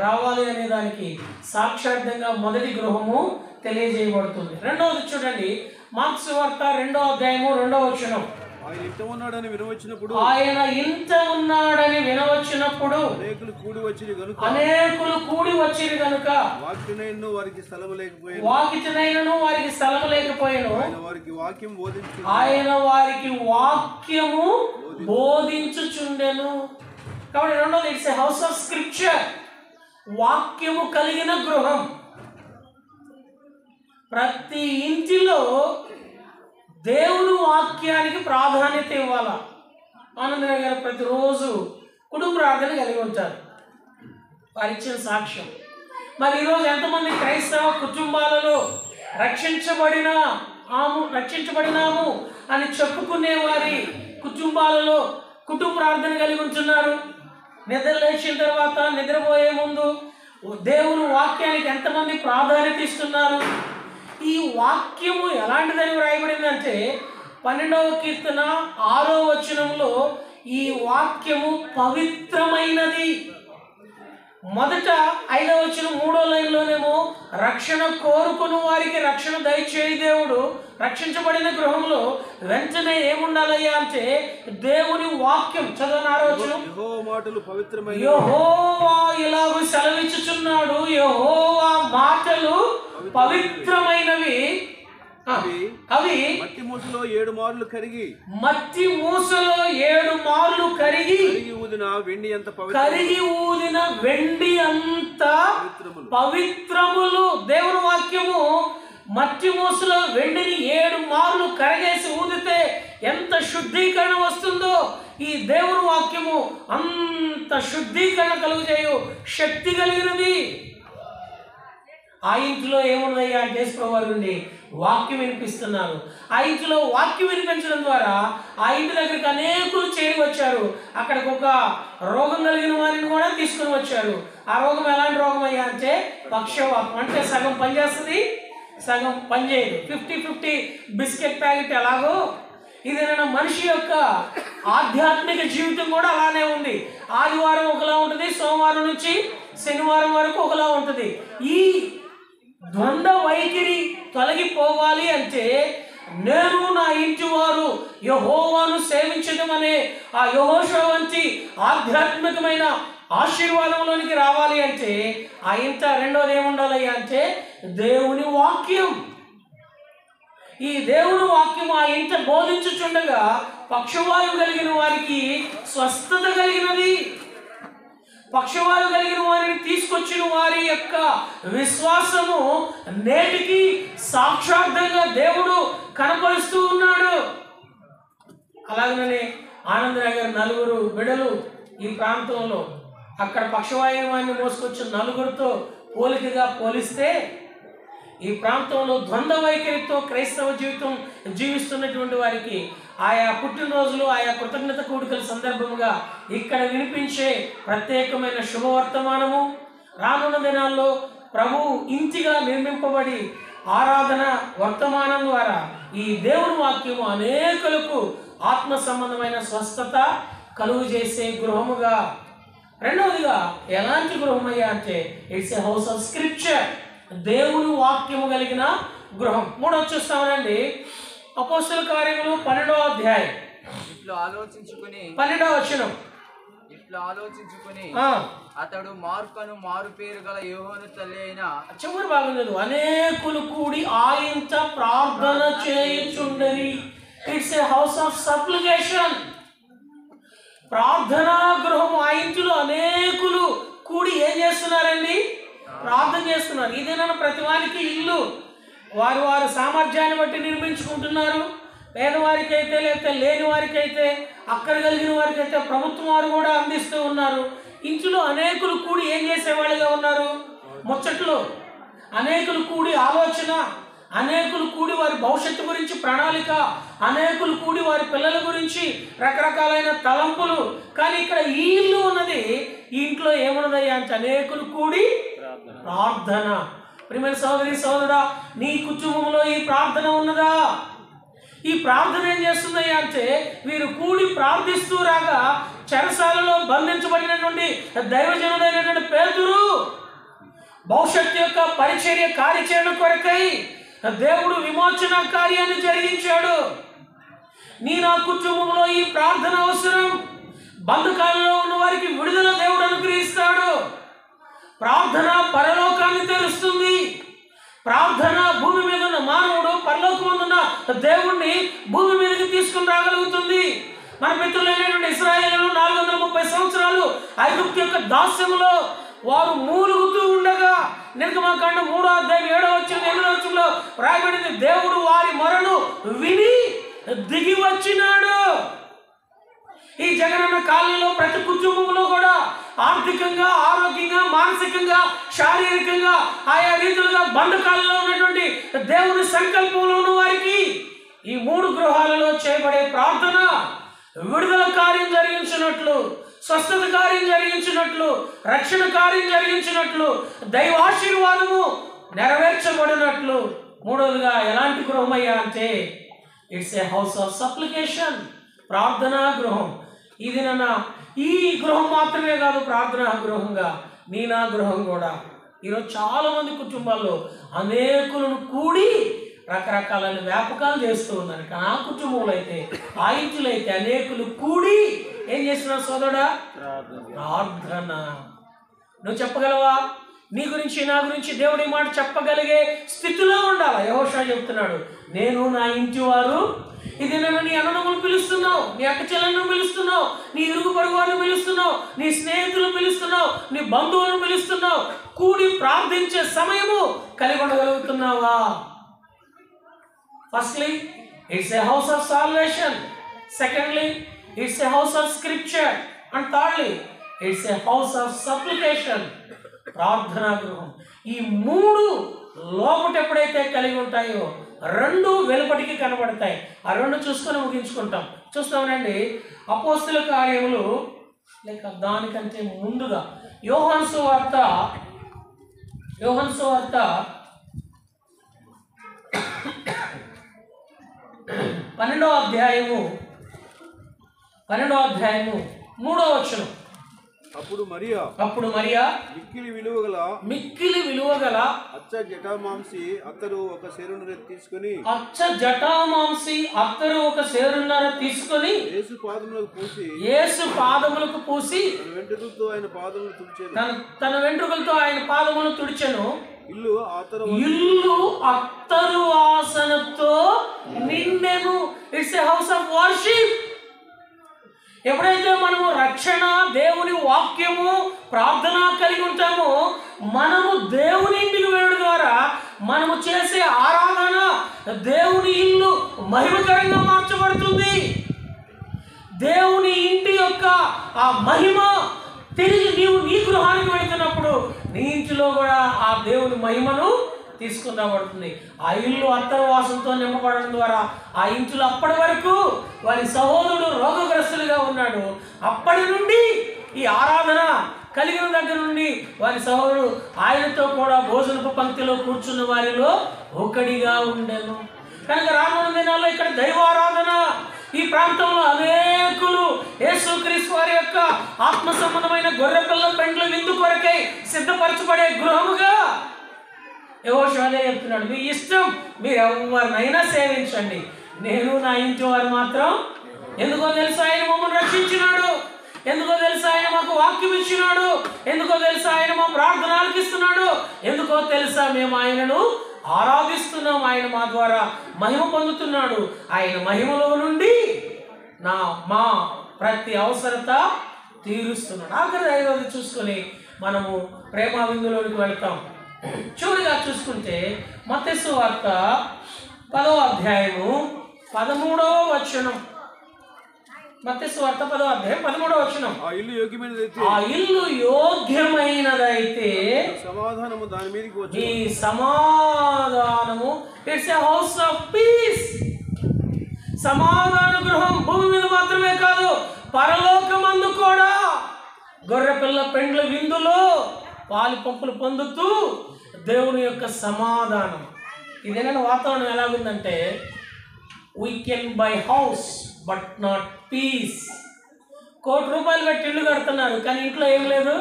రావాలి అనే దానికి సాక్షార్థంగా మొదటి గృహము తెలియజేయబడుతుంది. రెండవది చూడండి, మార్క్స్ వార్త 2వ అధ్యాయము 2వ వచనం. ఆయన ఇంట ఉన్నాడని వినవచ్చినప్పుడు అనేకులు కూడి వచ్చిరి గనుక వాకిటినైనను వారికి స్థలము లేకపోయెను. ఆయన వారికి వాక్యము బోధించుచుండెను. కాబట్టి రెండోది it's a house of scripture, వాక్యము కలిగిన గృహం. ప్రతి ఇంటిలో దేవుని వాక్యానికి ప్రాధాన్యత ఇవ్వాలా. ఆనందరావు గారు ప్రతిరోజు కుటుంబ ప్రార్థన కలిగి ఉంటారు, వారు ఇచ్చిన సాక్ష్యం. మరి ఈరోజు ఎంతమంది క్రైస్తవ కుటుంబాలలో రక్షించబడినాము అని చెప్పుకునే వారి కుటుంబాలలో కుటుంబ ప్రార్థన కలిగి ఉంటున్నారు? నిద్ర లేచిన తర్వాత నిద్రపోయే ముందు దేవుని వాక్యానికి ఎంతమంది ప్రాధాన్యత ఇస్తున్నారు? ఈ వాక్యము ఎలాంటిదని వ్రాయబడిందంటే 12వ కీర్తన 6వ వచనంలో ఈ వాక్యము పవిత్రమైనది. మొదట 5వ వచనం 3వ లైన్లోనేమో రక్షణ కోరుకుని వారికి రక్షణ దయచేయి దేవుడు. రక్షించబడిన గృహంలో వెంటనే ఏముండాలయ్యా అంటే దేవుని వాక్యం. చదవని 6వ వచనం, యెహోవా ఇలాగూ సెలవిచ్చుచున్నాడు, యెహోవా మాటలు పవిత్రమైనవి, అవి మట్టి మూసలో 7 మార్లు కరిగి ఊదిన వెండి అంత పవిత్రములు. దేవుని వాక్యము మట్టి మూసలో వెండిని 7 మార్లు కరిగేసి ఊదితే ఎంత శుద్ధీకరణ వస్తుందో, ఈ దేవుని వాక్యము అంత శుద్ధీకరణ కలుగజేయు శక్తి కలిగినది. ఆ ఇంట్లో ఏమున్నదయ్యా అంటే యేసుప్రభువు నుండి వాక్యం వినిపిస్తున్నారు. ఆ ఇంట్లో వాక్యం వినిపించడం ద్వారా ఆ ఇంటి దగ్గరికి అనేకులు చేరి వచ్చారు. అక్కడికి ఒక రోగం కలిగిన వారిని కూడా తీసుకుని వచ్చారు. ఆ రోగం ఎలాంటి రోగం అయ్యా అంటే పక్షవాతం. అంటే సగం పనిచేస్తుంది, సగం పనిచేయదు. 50-50 బిస్కెట్ ప్యాకెట్ ఎలాగో ఇది మనిషి యొక్క ఆధ్యాత్మిక జీవితం కూడా అలానే ఉంది. ఆదివారం ఒకలా ఉంటుంది, సోమవారం నుంచి శనివారం వరకు ఒకలా ఉంటుంది. ఈ ద్వంద్వ వైఖరి తొలగిపోవాలి అంటే నేను నా ఇంటి వారు యెహోవాను సేవించడం అనే ఆ యెహోషువ వంటి ఆధ్యాత్మికమైన ఆశీర్వాదంలోనికి రావాలి అంటే ఆ ఇంట రెండోది ఏముండాలి అంటే దేవుని వాక్యం. ఈ దేవుని వాక్యం ఆ ఇంట బోధించుచుండగా పక్షవాయువు కలిగిన వారికి స్వస్థత కలిగినది. పక్షవాయువు కలిగిన వారిని తీసుకొచ్చిన వారి యొక్క విశ్వాసము నేటికి సాక్షార్థంగా దేవుడు కనపరుస్తూ ఉన్నాడు. అలాగనే ఆనందరావు గారు 4 బిడ్డలు ఈ ప్రాంతంలో అక్కడ పక్షవాయువాన్ని మోసుకొచ్చిన 4తో పోలికగా పోలిస్తే ఈ ప్రాంతంలో ద్వంద్వ వైఖరితో క్రైస్తవ జీవితం జీవిస్తున్నటువంటి వారికి ఆయా పుట్టినరోజులు, ఆయా కృతజ్ఞత కూడికల సందర్భంగా ఇక్కడ వినిపించే ప్రత్యేకమైన శుభవర్తమానము, రానున్న దినాల్లో ప్రభు ఇంటిగా నిర్మింపబడి ఆరాధన వర్తమానం ద్వారా ఈ దేవుని వాక్యము అనేకులకు ఆత్మ సంబంధమైన స్వస్థత కలుగు చేసే గృహముగా. రెండవదిగా ఎలాంటి గృహమయ్యా అంటే it's a house of scripture, దేవుని వాక్యము కలిగిన గృహం. 3వ చూస్తామనండి, అపోస్తలుల కార్యములు 12వ అధ్యాయం 12వ వచనం. ఇట్లా ఆలోచించుకుని అతడు మార్కను మారు పేరు గల యోహాను తల్లి అయిన చివరి భాగం చదువు. అనేకులు కూడి ఆయంత ప్రార్థన చేయుచుండరి. It's a house of supplication, ప్రార్థనా గృహం. ఆ ఇంటిలో అనేకులు కూడి ఏం చేస్తున్నారండి? ప్రార్థన చేస్తున్నారు. ఇదేనా ప్రతి వారికి ఇల్లు వారు వారు సామర్థ్యాన్ని బట్టి నిర్మించుకుంటున్నారు. పేదవారికి అయితే లేకపోతే లేని వారికి అయితే అక్కడ కలిగిన వారికి అయితే ప్రభుత్వం వారు కూడా అందిస్తూ ఉన్నారు. ఇంట్లో అనేకులు కూడి ఏం చేసేవాళ్ళుగా ఉన్నారు? ముచ్చట్లు, అనేకులు కూడి ఆలోచన, అనేకులు కూడి వారి భవిష్యత్తు గురించి ప్రణాళిక, అనేకులు కూడి వారి పిల్లల గురించి రకరకాలైన తలంపులు. కానీ ఇక్కడ ఈ ఇల్లు ఉన్నది, ఈ ఇంట్లో ఏమున్నదయ్యా అంటే అనేకులు కూడి ప్రార్థన. ప్రియమైన సోదరి సోదరుడా, నీ కుటుంబంలో ఈ ప్రార్థన ఉన్నదా? ఈ ప్రార్థన ఏం చేస్తుందయ్యా అంటే వీరు కూడి ప్రార్థిస్తూ రాగా చెరసాలలో బంధించబడినటువంటి దైవజనుడైనటువంటి పేతురు భవిష్యత్తు యొక్క పరిచర్య కార్యాచరణ కొరకై దేవుడు విమోచన కార్యాన్ని జరిగించాడు. నా కుటుంబంలో ఈ ప్రార్థన అవసరం. బంధకాలలో ఉన్న వారికి విడుదల దేవుడు అనుగ్రహిస్తాడు. ప్రార్థన పరలోకాన్ని తెరుస్తుంది. ప్రార్థన భూమి మీద ఉన్న మానవుడు పరలోకమందున్న దేవుణ్ణి భూమి మీదకి తీసుకుని రాగలుగుతుంది. మన పితరులైనటువంటి ఇశ్రాయేలు 430 సంవత్సరాలు ఐగుప్తు యొక్క దాస్యములో వారు మూలుగుతూ ఉండగా నిర్గమకాండం 3వ అధ్యాయం 7వ వచనం 8వ వచనంలో రాయబడింది, దేవుడు వారి మొరను విని దిగి వచ్చినాడు. ఈ జగనన్న కాలంలో ప్రతి కుటుంబంలో కూడా ఆర్థికంగా, ఆరోగ్యంగా, మానసికంగా, శారీరకంగా ఆయా రీతులుగా బంధకాలలో ఉన్నటువంటి దేవుని సంకల్పంలో ఉన్న వారికి ఈ 3 గృహాలలో చేయబడే ప్రార్థన విడుదల కార్యం జరిగించినట్లు, స్వస్థత కార్యం జరిగించినట్లు, రక్షణ కార్యం జరిగించినట్లు, దైవాశీర్వాదము నెరవేర్చబడినట్లు. మూడవదిగా ఎలాంటి గృహం అయ్యా అంటే it's a house of supplication, ప్రార్థనా గృహం. ఇది ఈ గృహం మాత్రమే కాదు ప్రార్థనా గృహంగా నా గృహం కూడా. ఈరోజు చాలా మంది కుటుంబాల్లో అనేకులను కూడి రకరకాలైన వ్యాపకాలు చేస్తూ ఉన్నారు. కానీ ఆ కుటుంబంలో అయితే, ఆ ఇంట్లో అయితే అనేకులు కూడి ఏం చేస్తున్నారు సోదరుడా? ప్రార్థన. నువ్వు చెప్పగలవా? నీ గురించి నా గురించి దేవుడి మాట చెప్పగలిగే స్థితిలో ఉండాలి. యెహోషువ చెప్తున్నాడు, నేను నా ఇంటి వారు. ఇది నన్ను నీ అన్నదమ్ములు పిలుస్తున్నావు, నీ అక్క చెల్లెలను పిలుస్తున్నావు, నీ ఇరుగు పొరుగు వారిని పిలుస్తున్నావు, నీ స్నేహితులను పిలుస్తున్నావు, నీ బంధువులను పిలుస్తున్నావు. కూడి ప్రార్థించే సమయము కలిగి ఉండగలుగుతున్నావా? Firstly it's a house of salvation, secondly it's a house of scripture, and thirdly it's a house of supplication, ప్రార్థనా గృహం. ఈ 3 లోపట ఎప్పుడైతే కలిగి ఉంటాయో 2 వెలుపటికి కనబడతాయి. ఆ 2 చూసుకొని ముగించుకుంటాం. చూస్తామనండి, అపోస్తల కార్యములు లేక దానికంటే ముందుగా యోహాను సువార్త 12వ అధ్యాయము 3వ వచనం. అప్పుడు మరియా మిక్కిలి విలువగల అచ్చ జటామాంసి అత్తరు ఒక సేరున్నర తీసుకొని యేసు పాదములకు పూసి తన వెంట్రుకలతో ఆయన పాదములను తుడిచెను. ఇల్లు అత్తరు వాసనతో నిండెను. It's a house of worship. ఎప్పుడైతే మనము రక్షణ, దేవుని వాక్యము, ప్రార్థన కలిగి ఉంటామో మనము దేవుని ఇంటికి వెళ్ళడం ద్వారా మనము చేసే ఆరాధన దేవుని ఇల్లు మహిమకరంగా మార్చబడుతుంది. దేవుని ఇంటి యొక్క ఆ మహిమ తిరిగి నీవు నీ గృహానికి వెళుతున్నప్పుడు నీ ఇంటిలో కూడా ఆ దేవుని మహిమను తీసుకుని రాబడుతుంది. ఆ ఇల్లు అత్తరవాసంతో నింపబడడం ద్వారా ఆ ఇంట్లో అప్పటి వరకు వారి సహోదరుడు రోగగ్రస్తులుగా ఉన్నాడు. అప్పటి నుండి ఈ ఆరాధన కలిగిన దగ్గర నుండి వారి సహోదరుడు ఆయనతో కూడా భోజనపు పంక్తిలో కూర్చున్న వారిలో ఒకడిగా ఉండెను. కనుక రానున్న దినాల్లో ఇక్కడ దైవారాధన ఈ ప్రాంతంలో అనేకులు యేసుక్రీస్తు వారి యొక్క ఆత్మ సంబంధమైన గొర్రెపిల్ల పెండ్ల విందు కొరకై సిద్ధపరచబడే గృహముగా యెహోషువ చెప్తున్నాడు, మీ ఇష్టం, మీరు ఎవరినైనా సేవించండి, నేను నా ఇంటి వారు మాత్రం. ఎందుకో తెలుసా ఆయన మమ్మల్ని రక్షించినాడు, ఎందుకో తెలుసా ఆయన మాకు వాక్యం ఇచ్చినాడు, ఎందుకో తెలుసా ఆయన మా ప్రార్థన ఆలకిస్తున్నాడు, ఎందుకో తెలుసా మేము ఆయనను ఆరాధిస్తున్నాం, ఆయన మా ద్వారా మహిమ పొందుతున్నాడు. ఆయన మహిమలో నుండి మా ప్రతి అవసరత తీరుస్తున్నాడు. ఆఖరి 5వది చూసుకొని మనము ప్రేమ విందులోనికి వెళ్తాం. చివరిగా చూసుకుంటే మత్తయి సువార్త 10వ అధ్యాయము 13వ వచనం. మత్తయి సువార్త 10వ అధ్యాయం 13వ వచనం. ఆ ఇల్లు యోగ్యమైనదైతే సమాధానము దాని మీదకి వచ్చి ఈ సమాధానము it's a house of piece. సమాధాన గృహం భూమి మీద మాత్రమే కాదు, పరలోకమందు కూడా. గొర్రెపిల్ల పెండ్ల విందులో పాలు పంపులు పొందుతూ దేవుని యొక్క సమాధానం. ఇదేనా వాతావరణం ఎలాగుందంటే, we can buy house but not peace. ₹1 కోటి పెట్టి ఇల్లు కడుతున్నారు, కానీ ఇంట్లో ఏం లేదు,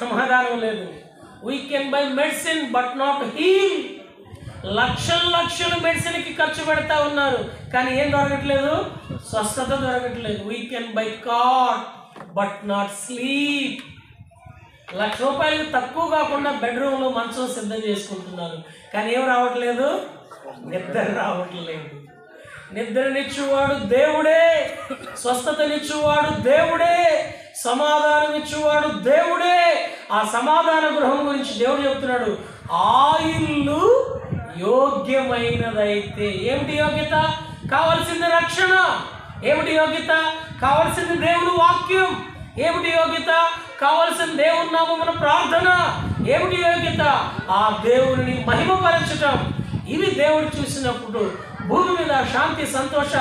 సమాధానం లేదు. We can buy medicine but not heal. లక్షలు మెడిసిన్కి ఖర్చు పెడతా ఉన్నారు, కానీ ఏం దొరకట్లేదు, స్వస్థత దొరకట్లేదు. We can buy cot but not sleep. ₹1,00,000 తక్కువ కాకుండా బెడ్రూమ్లో మంచం సిద్ధం చేసుకుంటున్నారు, కానీ ఏం రావట్లేదు, నిద్ర రావట్లేదు. నిద్రనిచ్చువాడు దేవుడే, స్వస్థతనిచ్చువాడు దేవుడే, సమాధానం ఇచ్చువాడు దేవుడే. ఆ సమాధాన గృహం గురించి దేవుడు చెప్తున్నాడు, ఆ ఇల్లు యోగ్యమైనదైతే. ఏమిటి యోగ్యత? కావలసింది రక్షణ. ఏమిటి యోగ్యత? కావలసింది దేవుని వాక్యం. ఏమిటి యోగ్యత? కావలసిన దేవుని నామమున ప్రార్థన. ఏమిటి యోగ్యత? ఆ దేవుని మహిమపరచటం. ఇవి దేవుడు చూసినప్పుడు భూమి మీద శాంతి, సంతోష,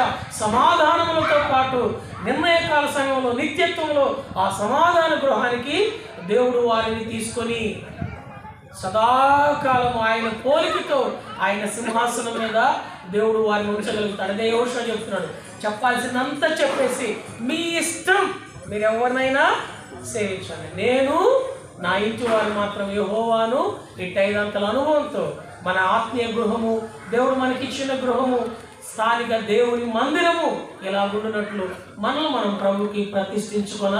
సమాధానములతో పాటు నిర్ణయకాల సమయంలో, నిత్యత్వంలో ఆ సమాధాన గృహానికి దేవుడు వారిని తీసుకొని సదాకాలం ఆయన పోలికతో ఆయన సింహాసనం మీద దేవుడు వారిని ఉంచగలుగుతాడు. అదే యోషువ చెప్తున్నాడు, చెప్పాల్సిందంతా చెప్పేసి మీ ఇష్టం, మీరు ఎవరినైనా సేవించండి, నేను నా ఇంటి వారు మాత్రం యెహోవాను. ఇటు 5 అనుభవంతో మన ఆత్మీయ గృహము, దేవుడు మనకిచ్చిన గృహము, స్థానిక దేవుని మందిరము ఇలా ఉండినట్లు మనల్ని మనం ప్రభుకి ప్రతిష్ఠించుకొన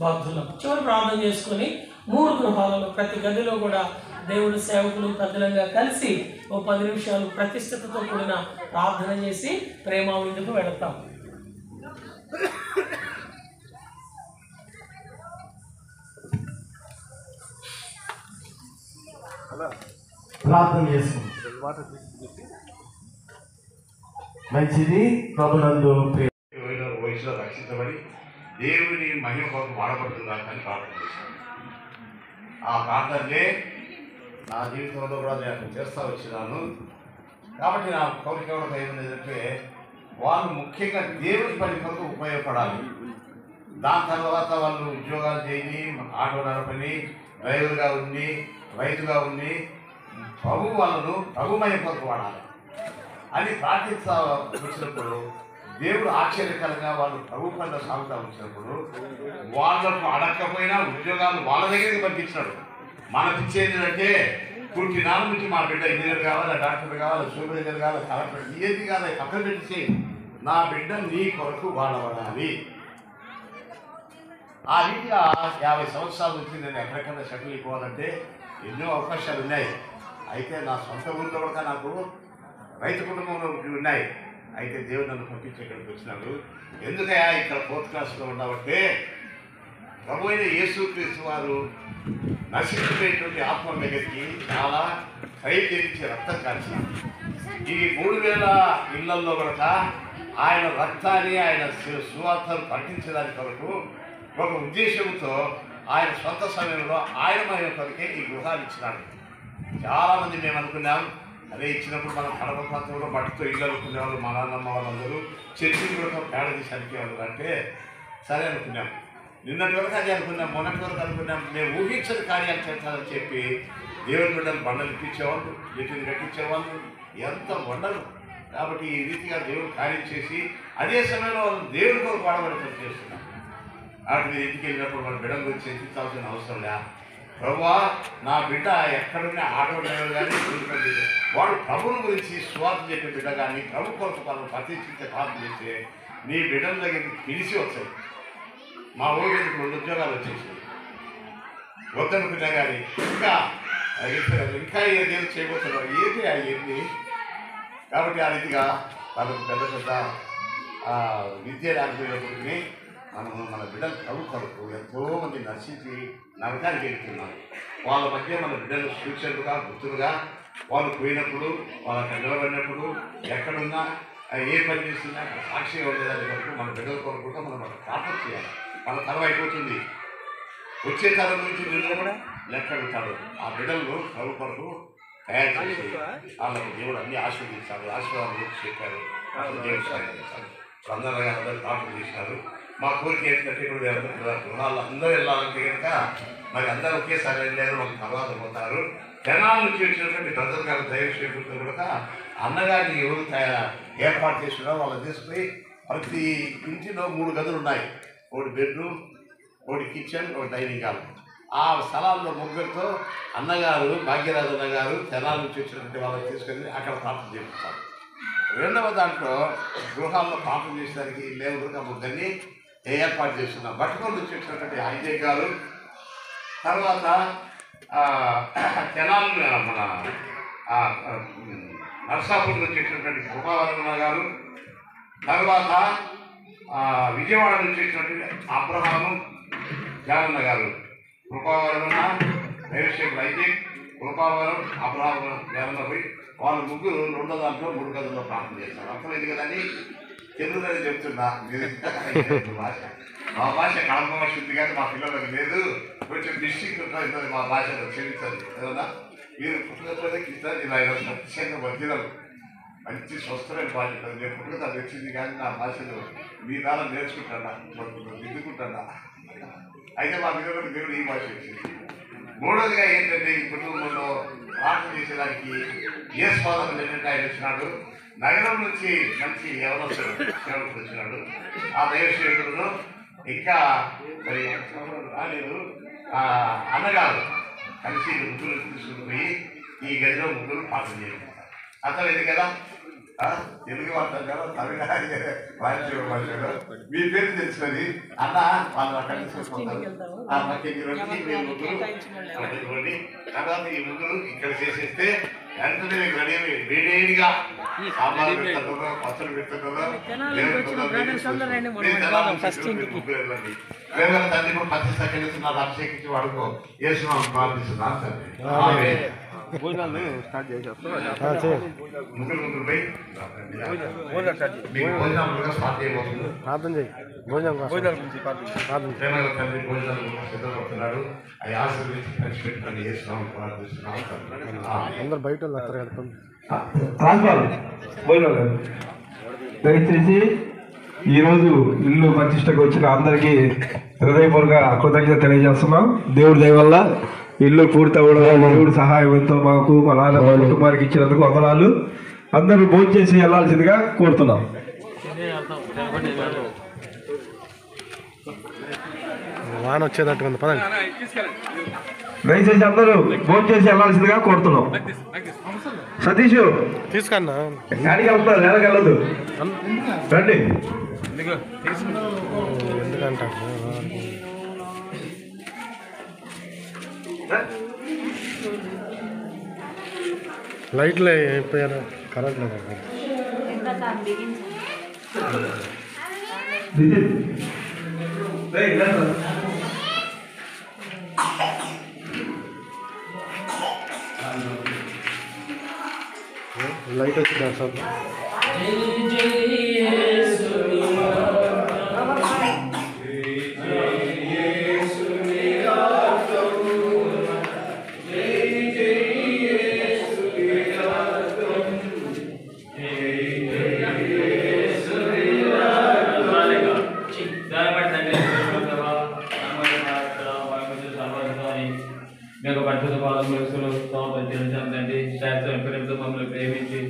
బాధ్యులం. చివరి ప్రార్థన చేసుకొని 3 గృహాలలో ప్రతి గదిలో కూడా దేవుని సేవకులు పెద్దలంగా కలిసి ఓ 10 నిమిషాలు ప్రతిష్ఠతతో కూడిన ప్రార్థన చేసి ప్రేమ విందుకు వెళతాం. ప్రార్థన చేసుకుంటాం. మంచిది. ప్రభునందు వయసులో రక్షించబడి దేవుని మహిమ కొరకు వాడబడుతుందా అని ప్రార్థన చేశాను. ఆ ప్రార్థనలే నా జీవితంలో కూడా నేను చేస్తూ వచ్చినాను. కాబట్టి నా కోరిక కూడా ఏమంటే, వాళ్ళు ముఖ్యంగా దేవుని పని కొరకు ఉపయోగపడాలి. దాని తర్వాత వాళ్ళు ఉద్యోగాలు చేయి, ఆటో నడపని, డ్రైవర్గా ఉండి, రైతుగా ఉండి వాళ్ళను ప్రభుమయ కొరకు వాడాలి అని ప్రార్థిస్తా వచ్చినప్పుడు దేవుడు ఆశ్చర్యకరంగా వాళ్ళు ప్రభు పనులు సాగుతూ వచ్చినప్పుడు వాళ్ళకు అడగకపోయినా ఉద్యోగాలు వాళ్ళ దగ్గరికి పంపించినాడు. మనకి ఇచ్చేది అంటే పూర్తి నాలుగు నుంచి మా బిడ్డ ఇంజనీర్ కావాలి, డాక్టర్ కావాలి, సూపర్వైజర్ కావాలి, కలెక్టర్, ఏది కాదు పక్కన పెట్టి నా బిడ్డ నీ కొరకు వాడబడాలి. ఆ రీతిగా 50 సంవత్సరాల నుంచి నేను ఎక్కడికైనా సెటిల్ అయిపోవాలంటే ఎన్నో అవకాశాలు ఉన్నాయి. అయితే నా సొంత ఊళ్ళో కూడా నాకు రైతు కుటుంబంలో ఉన్నాయి. అయితే దేవుడు నన్ను పంపించి ఇక్కడికి వచ్చినాడు. ఎందుకయ్యా ఇక్కడ 4th క్లాస్లో ఉన్నామంటే, ప్రభు అయిన యేసుక్రీస్తు వారు నశించిపోయేటువంటి ఆత్మ దగ్గరికి చాలా ఖరీదించి రక్తం కాల్చినాడు. ఈ 3000 ఇళ్లలో కనుక ఆయన రక్తాన్ని, ఆయన సువార్తను ప్రకటించడానికి కొరకు ఒక ఉద్దేశంతో ఆయన సొంత సమయంలో ఆయన మహిమ కొరకే ఈ గృహాలు ఇచ్చినాడు. చాలామంది మేము అనుకున్నాం, అదే ఇచ్చినప్పుడు మనం కడప ప్రాంతంలో బట్టతో ఇల్లు అనుకునేవాళ్ళు, మా నాన్నమ్మ వాళ్ళందరూ చర్చిని కూడా పేడ తీసి అనికేవాళ్ళు. అంటే సరే అనుకున్నాం. నిన్నటి వరకు అది అనుకున్నాం, మొన్నటి వరకు అనుకున్నాం. మేము ఊహించని కార్యాలు చేస్తామని చెప్పి దేవుని బిడ్డలు బండలు ఇప్పించేవాళ్ళు, ఇంటిని కట్టించేవాళ్ళు, ఎంత వండలు. కాబట్టి ఈ రీతిగా దేవుడు కార్యం చేసి అదే సమయంలో దేవుడి కొరకు వాడబడతాం చేస్తున్నాం. కాబట్టి మీరు ఇంటికి వెళ్ళినప్పుడు మన బిడ్డల గురించి చింతించాల్సిన అవసరం లే. ప్రభువా, నా బిడ్డ ఎక్కడున్నా ఆటో డ్రైవర్ కానీ వాడు ప్రభుని గురించి స్వార్థ చెప్పే బిడ్డ కానీ ప్రభు కొరకు వాళ్ళు ప్రతిష్ఠించే ప్రార్థన చేస్తే నీ బిడ్డల దగ్గరికి పిలిచి వచ్చాయి. మా ఊరికి 2 ఉద్యోగాలు వచ్చేసి వద్దనుకున్నా కానీ ఇంకా ఏదేదో చేయబోతున్నారు, ఏది అయ్యింది. కాబట్టి ఆ రీతిగా వాళ్ళకు పెద్ద విద్య రాకపోయినప్పటికీ మనము మన బిడ్డలు ప్రభు కొరకు ఎంతోమంది నశించి నరకానికి వెళ్తున్నారు. వాళ్ళ మధ్య మన బిడ్డలు సూచనలుగా గుర్తులుగా వాళ్ళు పోయినప్పుడు వాళ్ళకి నిలబడినప్పుడు ఎక్కడున్నా ఏ పని చేస్తున్నా సాక్షిగా ఉండేదాని వరకు మన బిడ్డల కొరకు కూడా మనం ప్రార్థన చేయాలి. మన తరం అయిపోతుంది, వచ్చే తరం నుంచి నిలబడ లెక్కడుతాడు. ఆ బిడ్డలను ప్రభు కొరకు తయారు చేసి వాళ్ళకి దేవుడు అన్ని ఆశీర్వదించాడు, ఆశీర్వాదాలు చెప్పారు, దేవుడు సహాయం చేశారు. అందరూ ప్రార్థన చేసినారు. మా కోరిక ఏంటంటే ఇప్పుడు గృహాల్లో అందరూ వెళ్ళాలంటే కనుక మరి అందరూ ఒకేసారి వెళ్ళారు, మాకు తర్వాత పోతారు. జనాల నుంచి వచ్చినటువంటి బ్రదర్ గారు దైవశేఖరులతో కూడా అన్నగారిని ఎవరు ఏర్పాటు చేసినా వాళ్ళని తీసుకుని ప్రతి ఇంటిలో 3 గదులు ఉన్నాయి. ఒకటి బెడ్రూమ్, ఒకటి కిచెన్, ఒక డైనింగ్ హాల్. ఆ స్థలాల్లో ముగ్గురితో అన్నగారు భాగ్యరాజు అన్నగారు జనాల నుంచి వచ్చినటువంటి వాళ్ళని తీసుకొని అక్కడ ప్రార్థన చేపిస్తారు. రెండవ దాంట్లో గృహాల్లో ప్రార్థన చేసేదానికి లేవుగా ముగ్గురిని ఏర్పాటు చేస్తున్నాం. బట్టుకొని నుంచి వచ్చినటువంటి ఐజయ్ గారు, తర్వాత జనాలు మన నర్సాపూర్ నుంచి వచ్చినటువంటి కృపావరణ గారు, తర్వాత విజయవాడ నుంచి వచ్చినటువంటి అబ్రహాము జానన్న గారు, కృపావరణ దైవశేఖర్ ఐజయ్, కృపావరం అబ్రహాము జానన్న పోయి వాళ్ళు ముగ్గురు రెండో దాంట్లో 3 గదుల్లో ప్రార్థన చేస్తారు. అర్థమైంది కదండి. తెలుగుదని చెప్తున్నా, భాష మా భాష కడప భాష ఉంది కానీ మా పిల్లలకు లేదు, కొంచెం డిస్ట్రిక్ట్ ఉంటుంది మా భాషలో క్షమించండి. ఏదన్నా మీరు పుట్టుకతోనే కింద ఇలా సత్యంగా మధ్యలో మంచి స్వస్థమైన భాష ఉంటుంది. నేను పుట్టుకత వచ్చింది కానీ నా భాషలో మీ ద్వారా నేర్చుకుంటాడా, దిద్దుకుంటాడా. అయితే మా పిల్లలకు దేవుడు ఈ భాష వచ్చింది. మూడోదిగా ఏంటంటే ఈ కుటుంబంలో ప్రార్థన చేసేదానికి ఏ స్వాదం ఏంటంటే ఆయన వచ్చినాడు. నగరం నుంచి మంచి యవనస్తుడు సేవకుడు వచ్చినాడు. ఆ దైవసేవకుడును ఇంకా మరి రాలేదు అన్నగారు కలిసి ముగ్గురు తీసుకుని పోయి ఈ గదిలో ముగ్గురు ప్రార్థన చేయాలి. అర్థమైంది కదా. తెలుగు మాట్లాడు కదా, తమిళ భాషలో మీ పేరు తెలుసుకొని అన్న వాళ్ళు అక్కడ తీసుకుంటారు. ఆ పక్కకి ముగ్గురు తర్వాత ఈ ముగ్గురు ఇక్కడ చేసేస్తే వెంటనే మీకు వేడిగా సాంబార్ పెడుతుందో, పచ్చడి పెడుతుందో, వేరే తల్లి కూడా 10 సెకండ్లు ఇస్తున్నారు. అభిషేకించి వాడుకో వేస్తున్నాం ప్రార్థిస్తున్నాను తండ్రి. భోజనాలు స్టార్ట్ చేసేస్తాం. ముగ్గురు పోయి మీకు భోజనాలు స్టార్ట్ చేయబోతుంది. ప్రార్థన చేయి. భోజనాల గురించి ప్రార్థన ప్రేమగా తండ్రి భోజనాలు సిద్ధపడుతున్నాడు. అవి ఆశీర్వదించి ఖర్చు పెట్టుకొని వేస్తున్నాం ప్రార్థిస్తున్నాం. అందరు బయట వాళ్ళు వస్తారు కదా. దయచేసి ఈరోజు ఇల్లు ప్రతిష్టకు వచ్చిన అందరికీ హృదయపూర్వక కృతజ్ఞత తెలియజేస్తున్నాం. దేవుడి దయ వల్ల ఇల్లు పూర్తి అవ్వడం, దేవుడి సహాయంతో మాకు మా నాన్న మా కుటుంబానికి ఇచ్చినందుకు వందనాలు. అందరూ భోజనం చేసి వెళ్లాల్సిందిగా కోరుతున్నాం. వాన వచ్చేటట్టుగా ఉంది, పదండి. దయచేసి అందరూ భోజనం చేసి వెళ్లాల్సిందిగా కోరుతున్నాం. సతీష్ తీసుకన్నా గాడికి వెళ్తున్నారు, నెలకు వెళ్ళదు రండి. ఎందుకంటే లైట్లు అయిపోయారు, కరెంట్ లేదు. లైట్ వచ్చి సార్ మమ్మల్ని ప్రేమించి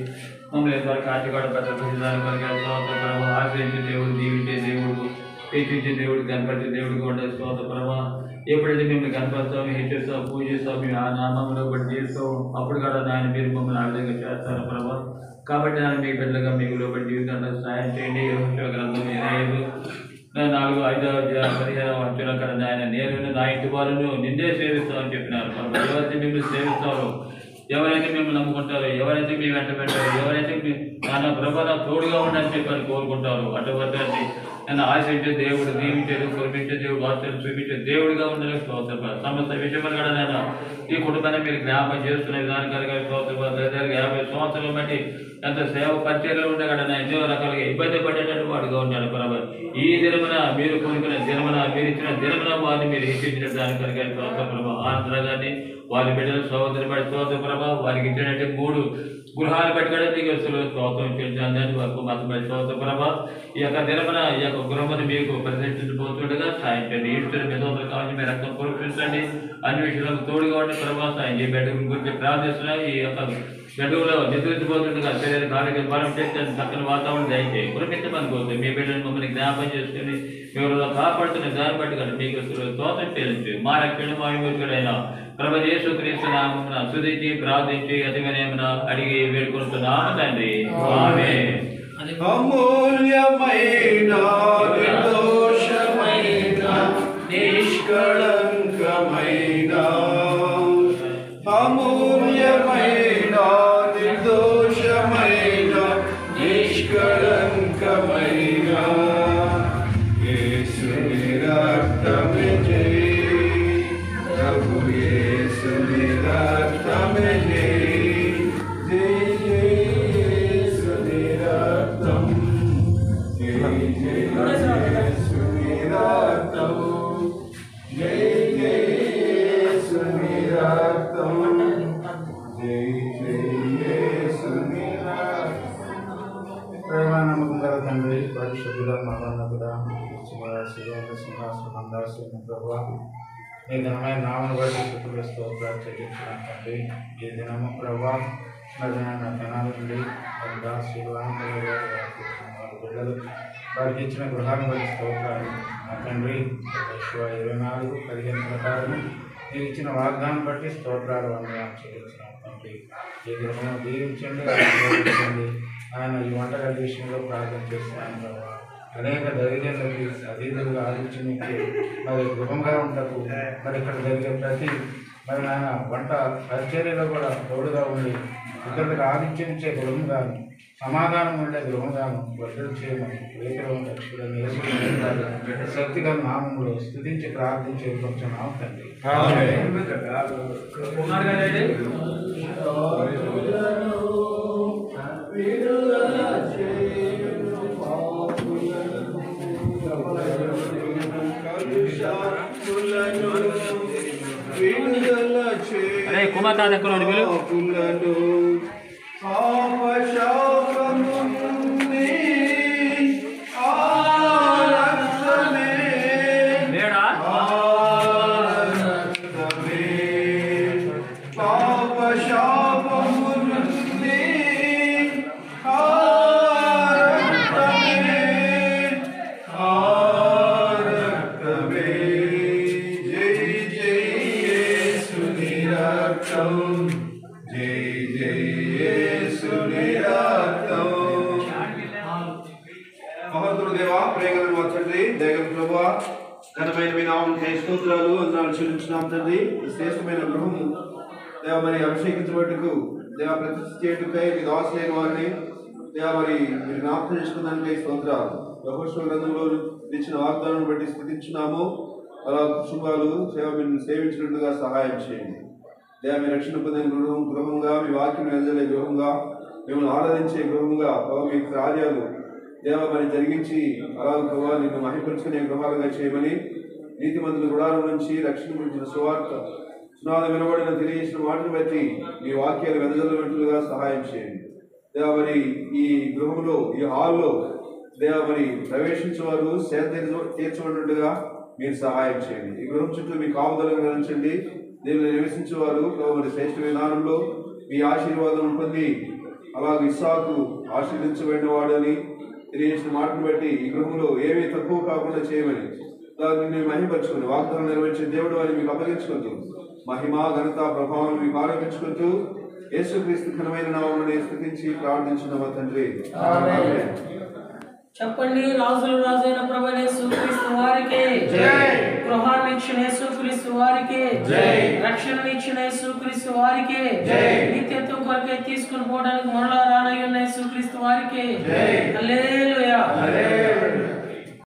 మమ్మల్ని కాటికాడు ఆశ్రయించే దేవుడు, దీవించే దేవుడు, హెచ్చించే దేవుడు, కనపరిచే దేవుడు కూడా స్తోత్ర ప్రభా. ఎప్పుడైతే మిమ్మల్ని కనపరుస్తాం, హెచ్చిస్తాం, పూజిస్తాం, మేము ఆ నామంలో బట్టి చేస్తాం, అప్పుడు కూడా నాయన మీరు మమ్మల్ని ఆ విధంగా చేస్తారు ప్రభా. కాబట్టి నాన్న మీ బిడ్డలుగా మీకు లోపలి జీవితాన్ని సాయం చేయండి. గ్రంథం 4, 5, 15 వచ్చుల కదా నాయన, నేను నా ఇంటి వాళ్ళను నిన్నే సేవిస్తామని చెప్పినారు. ఎవరైతే మిమ్మల్ని సేవిస్తారో ఎవరైతే మిమ్మల్ని నమ్ముకుంటారో, ఎవరైతే మీ వెంట పెట్టారో, ఎవరైతే నాన్న ప్రభా తోడుగా ఉండని చెప్పని కోరుకుంటారు, అటువంటి నన్ను ఆశించే దేవుడు, దీవించేది కురిపించే దేవుడు, వార్తలు చూపించే దేవుడిగా ఉండాలని స్తోత్రం. సమస్త విషయంలో కూడా నేను ఈ కుటుంబాన్ని మీరు జ్ఞాపకం చేస్తున్న విధానం కలిగే స్తోత్రం. 50 సంవత్సరాలు బట్టి ఎంత సేవ పరిచర్యలు ఉండే కదా ఎన్నో రకాలుగా ఇబ్బంది పడేటట్టు వాడుగా ఉన్నాడు ప్రభావ. ఈ దినమున మీరు కోరుకునే దినమున, మీరు ఇచ్చిన దినమున వారిని మీరు హెచ్చించిన దాని కలిగే స్తోత్రం ప్రభావ. ఆంధ్ర గారిని వారి బిడ్డలు సహోదరి బట్టి స్తోత్రం ప్రభావ. వారికి ఇచ్చినట్టు 3 గృహాలు పెట్టుకోవడం మీకు స్తోత్రం చేయాలని వరకు మాత్రం బట్టి స్తోత్రం ప్రభావ. ఈ యొక్క దినమున ఈ యొక్క గృహమును మీకు ప్రదర్శించబోతుండగా సాయం చేయండి. ఈశ్వరు మీ సోదరులు కావాలి, మీరు రక్తం కురిపించండి. అన్ని విషయాలకు తోడుగా ఉండి ప్రభావ సాయం చేయ బెడ్రూమ్ గురించి ప్రార్థిస్తున్నాయి. ఈ యొక్క బెడ్రూమ్లో నిద్రించబోతుండగా శరీర కార్యక్రమం బలం చేస్తే చక్కని వాతావరణం దయచేయి కురిపించమని కోరుతుంది. మీ బిడ్డను మమ్మల్ని జ్ఞాపకం చేసుకుని మీరు కాపాడుతున్న దాన్ని బట్టి కానీ మీకు స్తోత్రం చెల్లించు. మా రక్షణ మా విమోచకుడైన ప్రభు యేసుక్రీస్తు నామమున స్తుతించి ప్రార్థించి అతి వినయమున అడిగి వేడుకుంటున్నాము తండ్రి. ఆమేన్. అమూల్యమైన నిర్దోషమైన నిష్కళంకమైన అమూల్యమైన నిర్దోషమైన నిష్కళంకమైన యేసుని రక్తమే జై, ప్రభు యేసుని రక్తమే జై, జై జై యేసుని రక్తం, జై జై యేసుని రక్తం, జై జై యేసుని రక్తం, జై జై యేసుని రక్తం. ప్రేమ నమ్మకం గల తండ్రి, పరిశుద్ధుల మహోన్నతుడా, సింహాసనం దాసుని ప్రభువా, నీ ఘనమైన నామను బట్టి స్తుతులు స్తోత్రాలు చెల్లించున్నాను తండ్రి. ఈ దినము ప్రభువా మరి నాయన ధనాల నుండి మరి దాసులు బిడ్డలు వారికి ఇచ్చిన గృహాన్ని బట్టి స్తోత్రాలు నా తండ్రి. 24:15 ప్రకారం మీరు ఇచ్చిన వాగ్దానం బట్టి స్తోత్రాలు వందనాలు చెల్లించున్నాను తండ్రి. ఈ గృహము దీవించండి, ఆశీర్వదించండి. ఆయన ఈ వంటగది విషయంలో ప్రార్థన చేస్తున్నాను ప్రభావ. అనేక దైర్యాలకి అధీనులుగా ఆలోచించి మరి గృహంగా ఉండకు మరి ఇక్కడ జరిగే ప్రతి మరి నాయన వంట పరిచర్యలో కూడా తోడుగా ఉండి ఇతరులకు ఆదిత్యించే గృహంగాను, సమాధానం ఉండే గృహంగాను వర్ధలు చేయమని వేగం రక్షకుడని శక్తిగా నామంలో స్తుతించి ప్రార్థించే కొంచెం తండ్రి. అరే కుమార్ తాత ఎక్కడ ఘనమైన మీ నామమునకై స్తోత్రాలు వందనాలు చెల్లించున్నాం తండ్రి. శ్రేష్టమైన గృహము దేవ మరి అభిషేకించబట్టుకు దేవ ప్రతిష్ఠ చేయుటకై మీ దాసులైన వారిని దేవ మరి మీరు జ్ఞాపకం చేసుకున్నానికై స్తోత్రాలు. యెహోషువ గ్రంథంలో ఇచ్చిన వాగ్దానం బట్టి స్థుతించున్నాము. అలా కుటుంబాలు సేవించినట్టుగా సహాయం చేయండి. దేవ మీ రక్షణ పొందిన గృహంగా, మీ వాక్యం వెదజల్లే గృహంగా, మిమ్మల్ని ఆరాధించే గృహంగా మీ కార్యాలు దేవ మరి జరిగించి అలా ప్రభావ నిన్ను మహిపరుచుకునే గృహాలుగా చేయమని నీతిమంతుల గుడారం నుంచి రక్షణ గురించిన సువార్త సునాదం వినబడిన తెలియజేసిన మాటను బట్టి మీ వాక్యాలు వెదజల్లనట్లుగా సహాయం చేయండి. దేవ మరి ఈ గృహంలో, ఈ హాల్లో దేవ మరి ప్రవేశించేవారు సేద తీర్చబడినట్టుగా మీరు సహాయం చేయండి. ఈ గృహం చుట్టూ మీ కాపుదలను గమనించండి. దీనిలో నివసించేవారు మరి శ్రేష్ఠ విధానంలో మీ ఆశీర్వాదం పొంది అలాగే ఇస్సాకు ఆశీర్వదించబడిన వాడని తెలియజేసిన మాటను బట్టి ఈ గృహంలో ఏమీ తక్కువ కాకుండా చేయమని దాన్ని మహిమపరచుకుని వాగ్దానం నెరవేర్చే దేవుడు అని మీకు అప్పగించుకుంటూ మహిమ, ఘనత, ప్రభావం మీకు ఆరోపించుకుంటూ యేసుక్రీస్తు ఘనమైన నామమును స్తుతించి ప్రార్థించున్నాము తండ్రి. చెప్పండి. రాజుల రాజైన ప్రభువైన యేసుక్రీస్తు వారికి, గృహాన్ని ఇచ్చిన యేసుక్రీస్తు వారికి వారికే రక్షణనిచ్చిన యేసుక్రీస్తు వారికే నిత్యత్వం కొరకే తీసుకుని పోవడానికి మరలా రానయ్యున్న యేసుక్రీస్తు వారికే హల్లెలూయా.